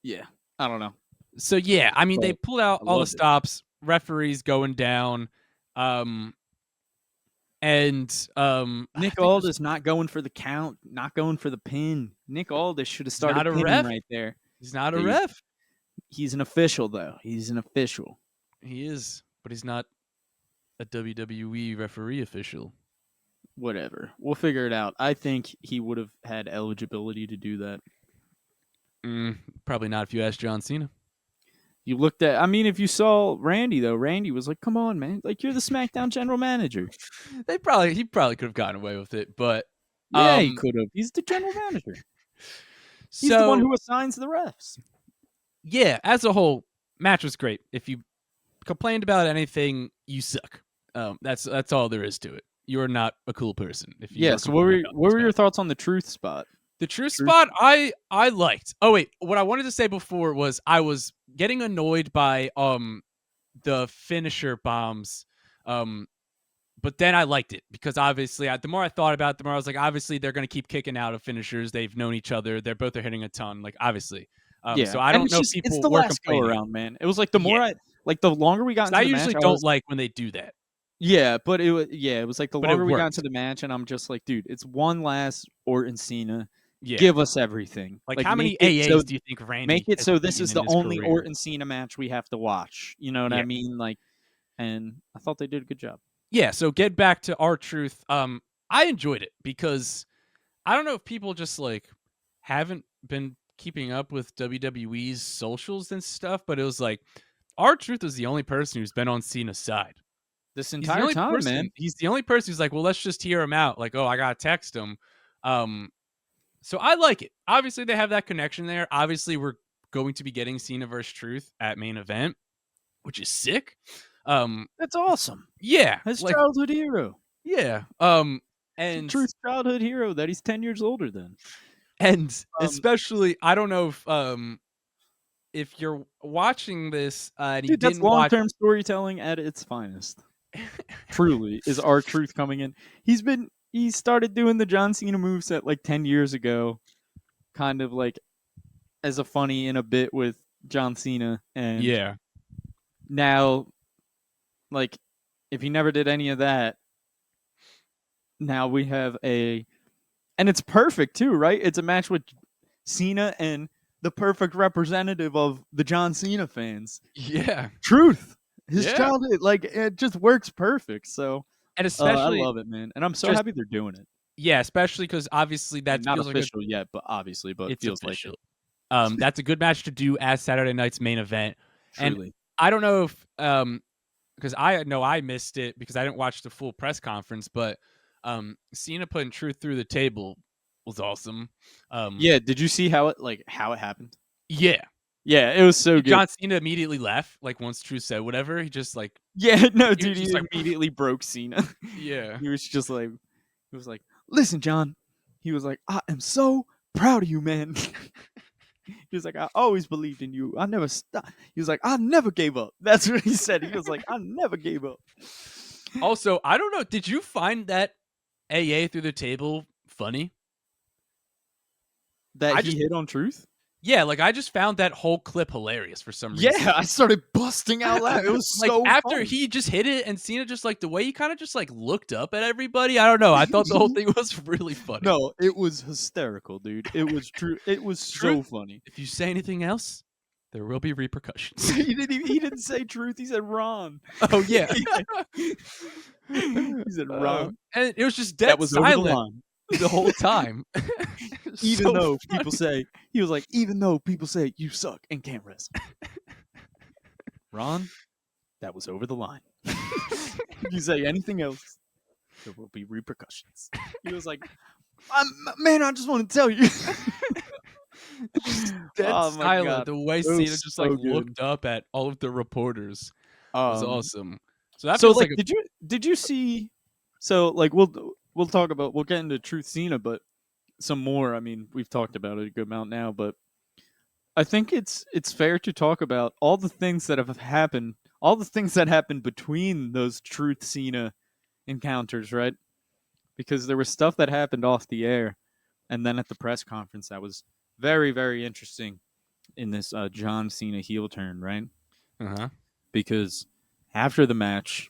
yeah, I don't know. so yeah, I mean they But pulled out I all the loved it. stops, referees going down, and I Nick think it was Aldis not going for the count, not going for the pin. Nick Aldis should have he's not started a pinning ref. right there. He's not a Dude, ref. he's an official though. He's an official. He is, but he's not a WWE referee official. Whatever. We'll figure it out. I think he would have had eligibility to do that. Probably not if you ask John Cena. You looked at I mean, if you saw Randy though, Randy was like, come on, man. Like you're the SmackDown general manager. He probably could have gotten away with it, but Yeah, he could have. He's the general manager. He's the one so who assigns the refs. yeah, as a whole, match was great. If you complained about anything, you suck. That's all there is to it. You're not a cool person. If you Yeah, were so complaining about what this were your match. thoughts on the truth spot? The truth Truth? spot I liked. Oh wait, what I wanted to say before was I was getting annoyed by the finisher bombs. But then I liked it because obviously the more I thought about it, the more I was like, obviously they're going to keep kicking out of finishers. They've known each other. They're both are hitting a ton. Like obviously. Yeah. So I And don't know if it's people the were last go complaining. around, man. It was like the Yeah. more the longer we got 'Cause into I the match, usually I don't was like when they do that. yeah, but it was like the But it longer we got worked. into the match, and I'm just like, dude, it's one last Orton Cena. Yeah. Give us everything. Like Like how make many it so AAs do you think make Randy it has so this beaten is in the his only career? Orton Cena match we have to watch. You know what I Yeah. mean? Like, and I thought they did a good job. Yeah, so get back to R-Truth. I enjoyed it because I don't know if people just like haven't been keeping up with WWE's socials and stuff, but it was like R-Truth was the only person who's been on Cena's side. This He's the entire only time, person. man. He's the only person who's like, well, let's just hear him out. Like, oh, I gotta text him. Um, so I like it. Obviously, they have that connection there. Obviously, we're going to be getting Cena versus Truth at main event, which is sick. That's awesome. Yeah, His like childhood hero. yeah. And Truth's childhood hero that he's 10 years older than. especially, I don't know if you're watching this and you Dude, that's didn't watch. long-term storytelling at its finest. Truly, is our truth coming in. He started doing the John Cena moveset like 10 years ago, kind of like as a funny in a bit with John Cena. And Yeah, now, like, if he never did any of that, now we have and it's perfect too, right? It's a match with Cena and the perfect representative of the John Cena fans. yeah, Truth. His yeah. childhood, like it just works perfect. So And I especially, love it, man, and I'm so just happy they're doing it. yeah, especially because obviously I mean, that not feels like official yet, but obviously, but it's feels like official. it. That's a good match to do as Saturday night's main event. And Truly. I don't know if because I know I missed it because I didn't watch the full press conference, but Cena putting Truth through the table was awesome. Yeah, did you see how it happened? Yeah. Yeah, it was so good. John Cena immediately left, like once Truth said whatever. He just like Yeah, no, he was dude, just he like immediately broke Cena. yeah. He was just like, he was like, listen, John. He was like, I am so proud of you, man. He was like, I always believed in you. I never stopped. He was like, I never gave up. That's what he said. He was like, I never gave up. Also, I don't know. Did you find that AA through the table funny? That I he just hit on Truth? yeah, like I just found that whole clip hilarious for some reason. Yeah, I started busting out laughing. It was Like so after funny. he just hit it and Cena just like the way he kind of just like looked up at everybody. I don't know. I thought the whole thing was really funny. No, it was hysterical, dude. It was true. It was so Truth, funny. if you say anything else, there will be repercussions. He didn't say Truth. He said Ron. Oh yeah. He said Ron. And it was just That dead was over the silent line. the whole time. Even So though people funny. say, he was like, even though people say you suck and can't wrestle, Ron, that was over the line. If you say anything else, there will be repercussions. He was like, man, I just want to tell you. Just dead Oh my silent. god, The way it Cena was just like so good. looked up at all of the reporters was awesome. So that So feels like, like a did you see? So like, we'll talk about we'll get into Truth Cena, but some more. I mean, we've talked about it a good amount now, but I think it's fair to talk about all the things that have happened, all the things that happened between those Truth Cena encounters, right? Because there was stuff that happened off the air, and then at the press conference that was very very interesting in this John Cena heel turn, right? uh-huh. Because after the match,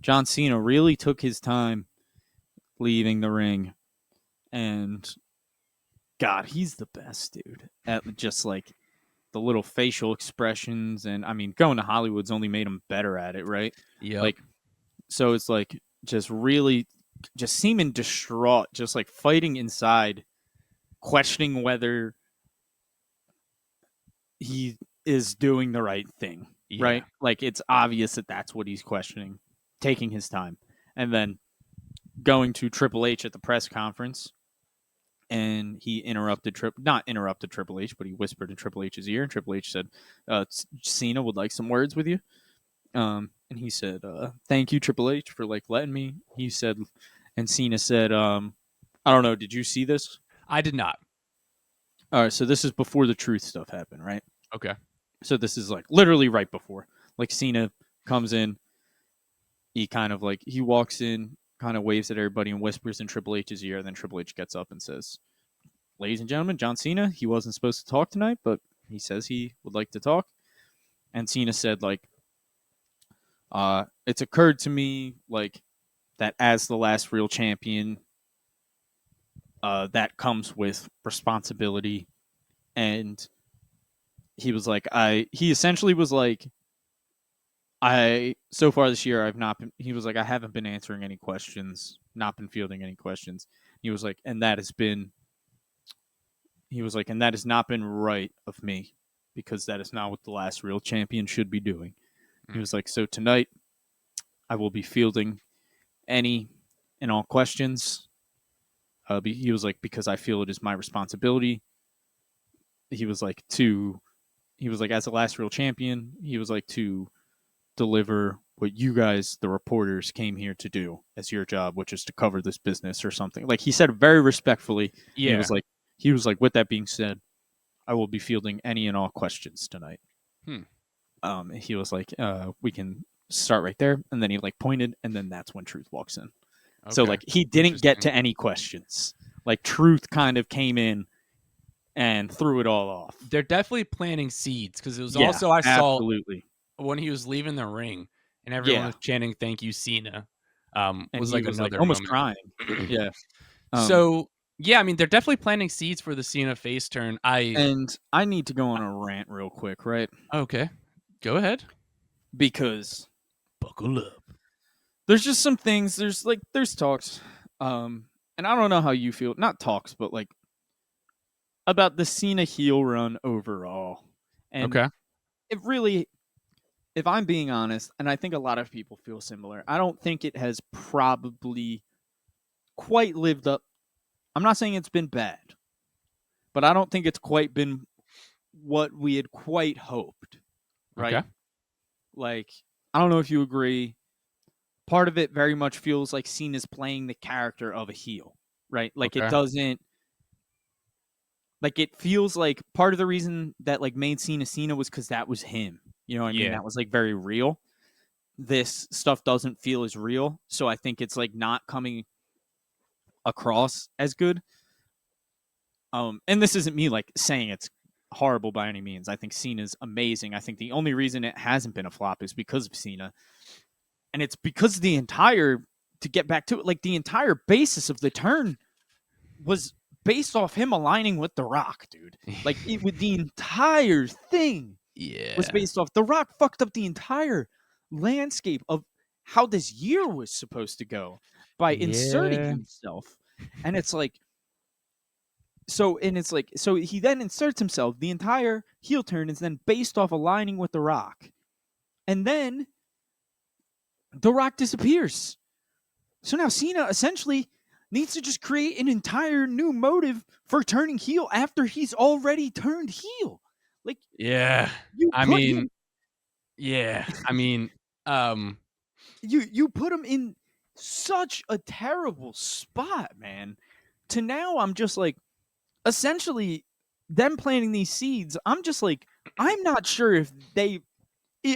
John Cena really took his time leaving the ring, and God, he's the best dude at just like the little facial expressions, and I mean, going to Hollywood's only made him better at it, right? Yep. Like, so it's like just really, just seeming distraught, just like fighting inside, questioning whether he is doing the right thing, Yeah. right? Like it's obvious that that's what he's questioning, taking his time, and then going to Triple H at the press conference, and he not interrupted Triple H, but he whispered in Triple H's ear, and Triple H said, "Cena would like some words with you." And he said, "Thank you, Triple H, for like letting me." He said, and Cena said, "I don't know. Did you see this?" I did not. All right, so this is before the Truth stuff happened, right? Okay. So this is like literally right before. Like Cena comes in, he kind of like he walks in, kind of waves at everybody and whispers in Triple H's ear. And then Triple H gets up and says, "Ladies and gentlemen, John Cena. He wasn't supposed to talk tonight, but he says he would like to talk." And Cena said, like, "It's occurred to me like that as the last real champion, that comes with responsibility." And he was like, he essentially was like, so far this year I've not been, he was like, I haven't been answering any questions, not been fielding any questions. He was like, and that has been, he was like, and that has not been right of me, because that is not what the last real champion should be doing. He Mm. was like, so tonight I will be fielding any and all questions. He was like, because I feel it is my responsibility. He was like, as a last real champion, he was like, to deliver what you guys, the reporters, came here to do as your job, which is to cover this business or something. Like he said it very respectfully. Yeah. He was like, with that being said, I will be fielding any and all questions tonight. Hmm. He was like, we can start right there. And then he like pointed, and then that's when Truth walks in. So Okay. like he didn't get to any questions. Like Truth kind of came in and threw it all off. They're definitely planting seeds because it was Yeah, also I saw absolutely. when he was leaving the ring and everyone Yeah, was chanting "Thank you, Cena." and Was he like was like another almost moment. crying. Yeah. Um, So yeah, I mean they're definitely planting seeds for the Cena face turn. and I need to go on a rant real quick, right? Okay, go ahead. Because Buckle up. there's just some things. There's talks, and I don't know how you feel. Not talks, but like about the Cena heel run overall. And Okay. it really, if I'm being honest, and I think a lot of people feel similar, I don't think it has probably quite lived up. I'm not saying it's been bad, but I don't think it's quite been what we had quite hoped, Okay. right? Like, I don't know if you agree. Part of it very much feels like Cena's playing the character of a heel, right? Like it Okay. doesn't like it feels like part of the reason that like made Cena was because that was him. You know what I mean? Yeah. That was like very real. This stuff doesn't feel as real, so I think it's like not coming across as good. And this isn't me like saying it's horrible by any means. I think Cena's amazing. I think the only reason it hasn't been a flop is because of Cena, and it's because the entire to get back to it, like the entire basis of the turn was based off him aligning with The Rock, dude. Like it with the entire thing was Yeah. based off The Rock fucked up the entire landscape of how this year was supposed to go by inserting Yeah. himself. And it's like so he then inserts himself. The entire heel turn is then based off aligning with The Rock. And then The Rock disappears. So now Cena essentially needs to just create an entire new motive for turning heel after he's already turned heel. Like Yeah. you I put mean, him yeah. I mean, um, you put him in such a terrible spot, man. To now I'm just like essentially them planting these seeds, I'm just like I'm not sure if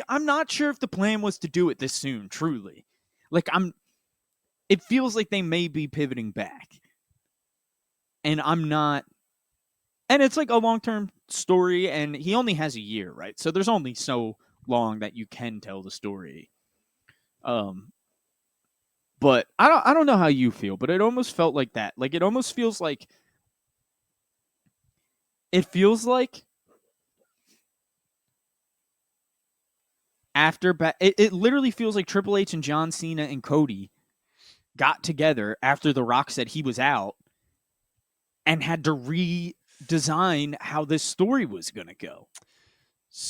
I'm not sure if the plan was to do it this soon, truly. Like it feels like they may be pivoting back. And I'm not and it's like a long-term story and he only has a year, right? So there's only so long that you can tell the story. Um but I don't know how you feel, but it almost felt like that. Like it almost feels like it feels like it literally feels like Triple H and John Cena and Cody got together after The Rock said he was out and had to redesign how this story was going to go.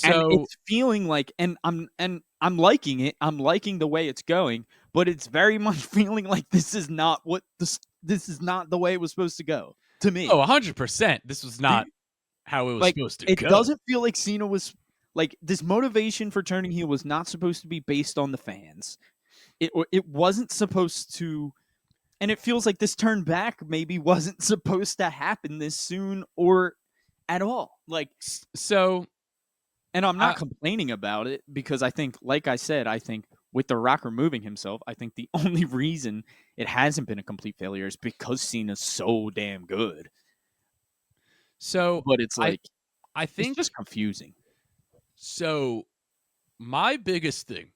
And so it's feeling like I'm liking it. I'm liking the way it's going, but it's very much feeling like this is not the way it was supposed to go to me. 100%. This was Do not you, how it was like supposed to it go. doesn't feel like Cena was like this motivation for turning heel was not supposed to be based on the fans. It wasn't supposed to, and it feels like this turn back maybe wasn't supposed to happen this soon or at all. Like, So, and I'm I not complaining about it because I think, like I said, I think with The Rock removing himself, I think the only reason it hasn't been a complete failure is because Cena's so damn good. so But it's I like I it's think just confusing. so. My biggest thing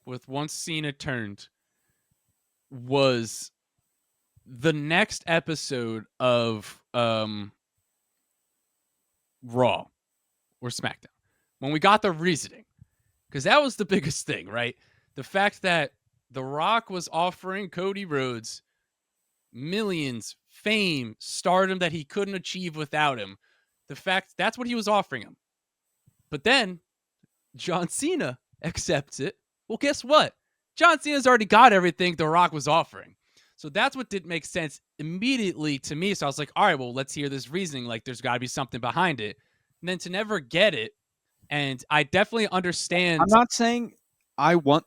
with once Cena turned was the next episode of Raw or SmackDown when we got the reasoning, because that was the biggest thing, right? The fact that The Rock was offering Cody Rhodes millions, fame, stardom that he couldn't achieve without him. The fact that's what he was offering him. But then John Cena accepts it. Well, guess what? John Cena's already got everything The Rock was offering. So that's what didn't make sense immediately to me. So I was like, all right, well, let's hear this reasoning. Like, there's got to be something behind it. And then to never get it, and I definitely I'm understand. not saying I want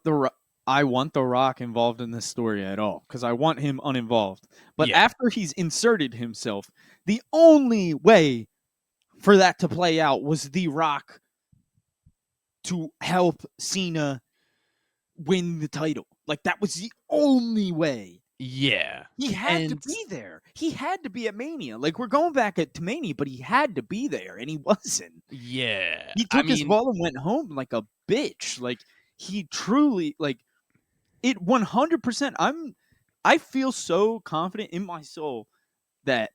I want the Rock involved in this story at all because I want him uninvolved. But Yeah, after he's inserted himself, the only way for that to play out was the Rock to help Cena win the title. Like that was the only way. yeah, He had to and be there. He had to be at Mania. Like we're going back to Mania, but he had to be there, and he wasn't. yeah. He I took his mean, ball and went home like a bitch. Like he truly like it 100%. I feel so confident in my soul that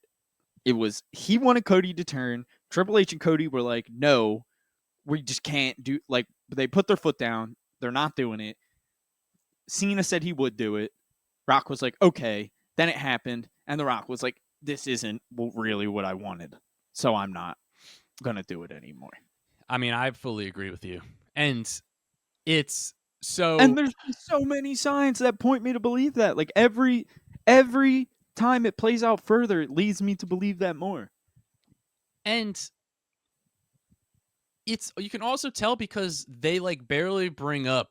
it was he wanted Cody to turn. Triple H and Cody were like, "No, we just can't do like they put their foot down. They're not doing it." Cena said he would do it. Rock was like, "Okay." Then it happened, and The Rock was like, "This isn't really what I wanted, so I'm not gonna do it anymore." I fully agree with you. And it's so And there's been so many signs that point me to believe that. Like every time it plays out further, it leads me to believe that more. And you can also tell because they like barely bring up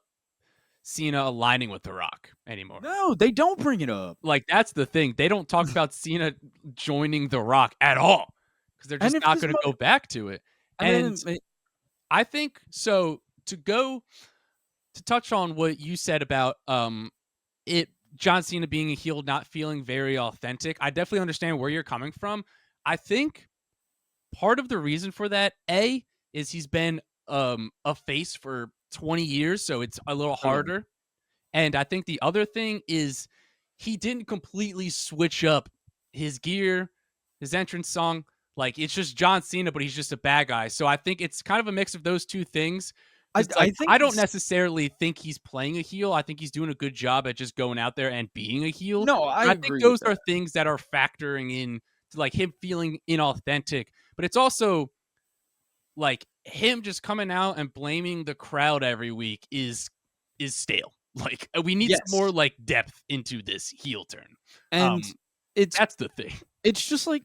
Cena aligning with The Rock anymore. No, they don't bring it up. Like, that's the thing. They don't talk about Cena joining The Rock at all because they're And just if not this, going to go back to it. And then I think so. To touch on what you said about John Cena being a heel, not feeling very authentic. I definitely understand where you're coming from. I think part of the reason for that, is he's been a face for 20 years, so it's a little harder. And I think the other thing is he didn't completely switch up his gear, his entrance song. Like, it's just John Cena, but he's just a bad guy. So I think it's kind of a mix of those two things. Because I think I don't necessarily think he's playing a heel. I think he's doing a good job at just going out there and being a heel. no, I And I think agree with those are that. things that are factoring in to like him feeling inauthentic. But it's also like him just coming out and blaming the crowd every week is stale. Like, we need some more Yes, like depth into this heel turn. and it's That's the thing. it's just like,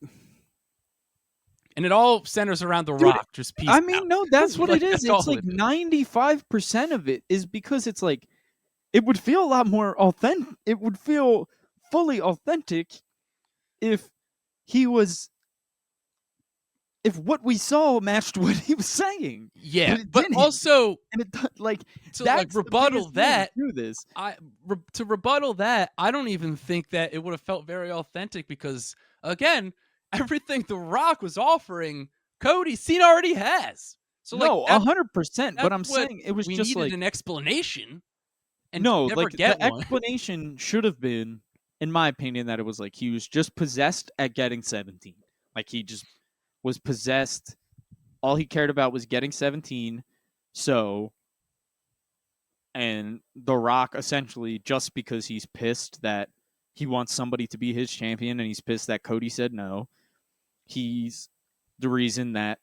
And it all centers around The dude. Rock. Just peace I out. mean, no, that's what Like, it is. that's It's all like it is. 95% of it is because it's like it would feel a lot more authentic. It would feel fully authentic if he was if what we saw matched what he was saying, Yeah, but it but didn't. also And it like to like that's the rebuttal biggest thing that, through this. to rebuttal that, I don't even think that it would have felt very authentic because again, everything The Rock was offering, Cody Cena already has. So like No, 100%. But that's I'm what saying it was we just needed, like, an explanation, and no, we never like the get one. explanation should have been, in my opinion, that it was like he was just possessed at getting 17. Like he just was possessed. All he cared about was getting 17. So, and The Rock essentially, just because he's pissed that he wants somebody to be his champion and he's pissed that Cody said no, he's the reason that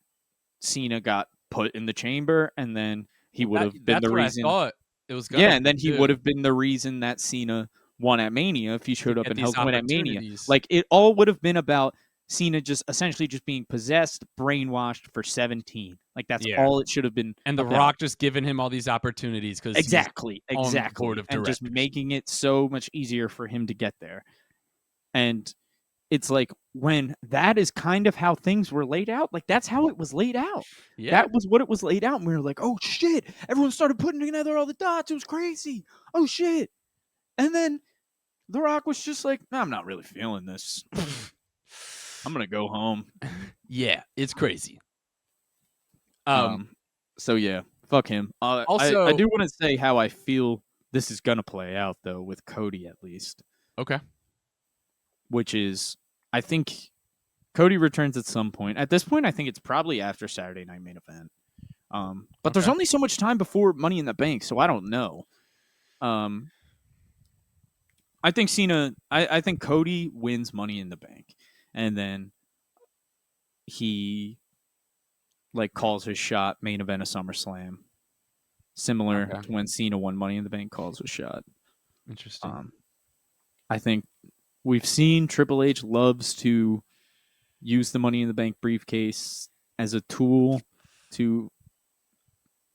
Cena got put in the chamber, and then he would have been That's the what I reason. thought it was Yeah, gonna and be then he would too, have been the reason that Cena won at Mania if he to showed up get and these helped win at Mania. opportunities. Like it all would have been about Cena just essentially just being possessed, brainwashed for 17. Like that's Yeah. all it should have been And The about. Rock just giving him all these opportunities because he's Exactly, on the board exactly. of And just directors. making it so much easier for him to get there. And it's like when that is kind of how things were laid out, like that's how it was laid out. Yeah. That was what it was laid out. And we were like, oh shit. Everyone started putting together all the dots. It was crazy. Oh shit. And then The Rock was just like, no, I'm not really feeling this. I'm gonna go home. Yeah, it's crazy. So yeah, fuck him. I Also, do want to say how I feel this is gonna play out though with Cody at least, okay. which is I think Cody returns at some point. At this point, I think it's probably after Saturday Night Main Event. But there's Okay. only so much time before Money in the Bank, so I don't know. Um, I think Cena. I think Cody wins Money in the Bank, and then he like calls his shot main event of SummerSlam, similar Okay. to when Cena won Money in the Bank. Calls his shot. Interesting. I think we've seen Triple H loves to use the Money in the Bank briefcase as a tool to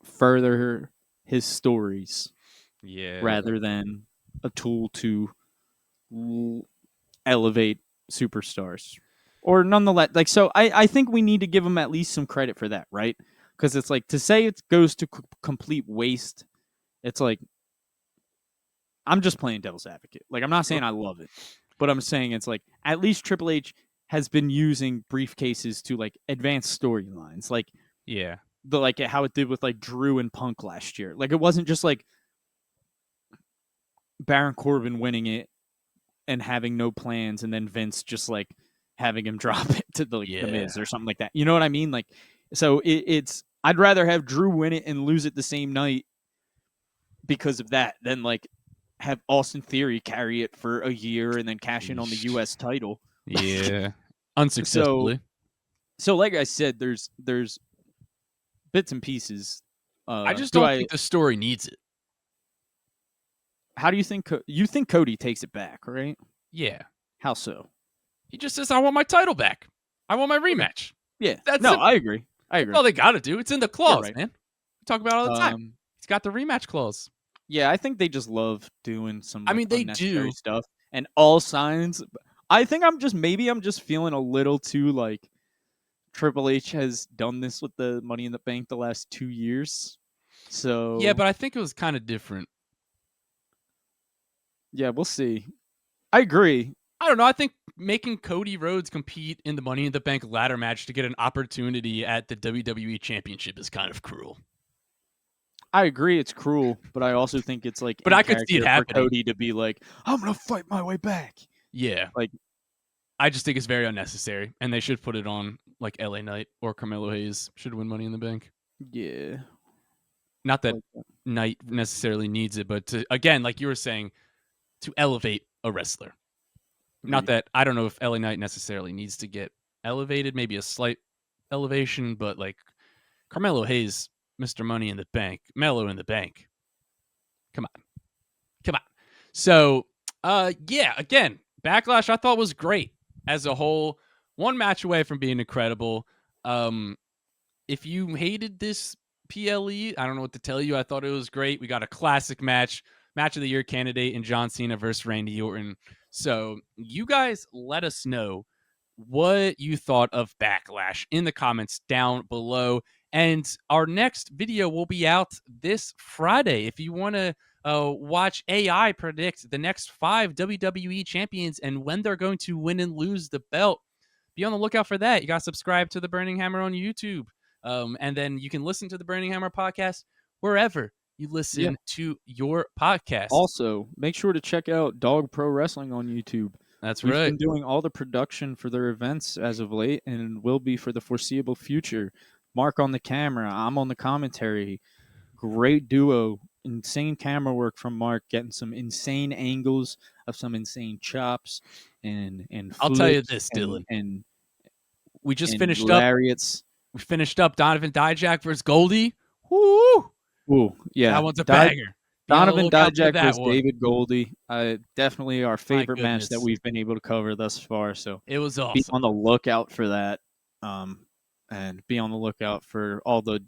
further his stories Yeah. rather than a tool to elevate superstars. Or nonetheless, like, so I think we need to give him at least some credit for that, right? Because it's like to say it goes to complete waste. It's like I'm just playing devil's advocate. Like I'm not saying I love it, but I'm saying it's like at least Triple H has been using briefcases to like advance storylines, like Yeah. the like how it did with like Drew and Punk last year. Like it wasn't just like Baron Corbin winning it and having no plans, and then Vince just like having him drop it to the Yeah. Miz or something like that. You know what I mean? Like, so it's I'd rather have Drew win it and lose it the same night because of that than like have Austin Theory carry it for a year and then cash in on the U.S. title. Yeah. so Unsuccessfully. so like I said, there's bits and pieces. I just Do don't I? think the story needs it. How do you think? You think Cody takes it back, right? Yeah. How so? He just says, "I want my title back. I want my Okay. rematch." Yeah. That's No, simple. I agree. I That's agree. all they got to do. It's in the You're clause, right. man. We talk about it all the time. Um, He's got the rematch clause. yeah, I think they just love doing some I like mean, they unnecessary do. stuff and all signs. I think I'm just feeling a little too like Triple H has done this with the Money in the Bank the last 2 years. Yeah, So but I think it was kind of different. yeah, we'll see. I agree. I don't know. I think making Cody Rhodes compete in the Money in the Bank ladder match to get an opportunity at the WWE Championship is kind of cruel. I agree it's cruel, but I also think it's like But in I could see it character for happening. Cody to be like, I'm gonna fight my way back. Yeah. Like, I just think it's very unnecessary, and they should put it on like LA Knight or Carmelo Hayes should win Money in the Bank. yeah. Not that Like Knight necessarily needs it, but to, again, like you were saying, to elevate a wrestler. Not agreed. that I don't know if LA Knight necessarily needs to get elevated, maybe a slight elevation, but like Carmelo Hayes, Mr. Money in the Bank, Mello in the Bank. Come on. Come on. So, yeah, again, Backlash I thought was great as a whole. One match away from being incredible. If you hated this PLE, I don't know what to tell you. I thought it was great. We got a classic match of the year candidate in John Cena versus Randy Orton. So, you guys let us know what you thought of Backlash in the comments down below. And our next video will be out this Friday. If you want to watch AI predict the next 5 WWE champions and when they're going to win and lose the belt, be on the lookout for that. You got to subscribe to the Burning Hammer on YouTube. And then you can listen to the Burning Hammer podcast wherever you Yeah. listen to your podcast. Also, make sure to check out Dog Pro Wrestling on YouTube. That's We've right. been doing all the production for their events as of late and will be for the foreseeable future. Mark on the camera, I'm on the commentary. Great duo. Insane camera work from Mark, getting some insane angles of some insane chops and I'll tell you flips this, Dylan. We just and finished up. lariats. We finished up Donovan Dijak versus Goldie. Woo! Ooh, yeah. That one's a banger. Be on the Donovan lookout for Dijak that versus one. David Goldie. Definitely our My favorite match that goodness. we've been able to cover thus far. So It was be awesome. on the lookout for that. And be on the lookout for all the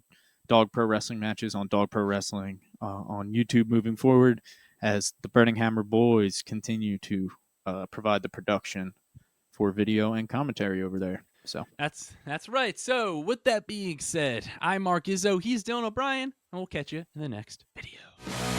Dog Pro Wrestling matches on Dog Pro Wrestling on YouTube moving forward as the Burning Hammer boys continue to provide the production for video and commentary over there. So That's right. So, with that being said, I'm Mark Izzo. He's Dylan O'Brien, and we'll catch you in the next video.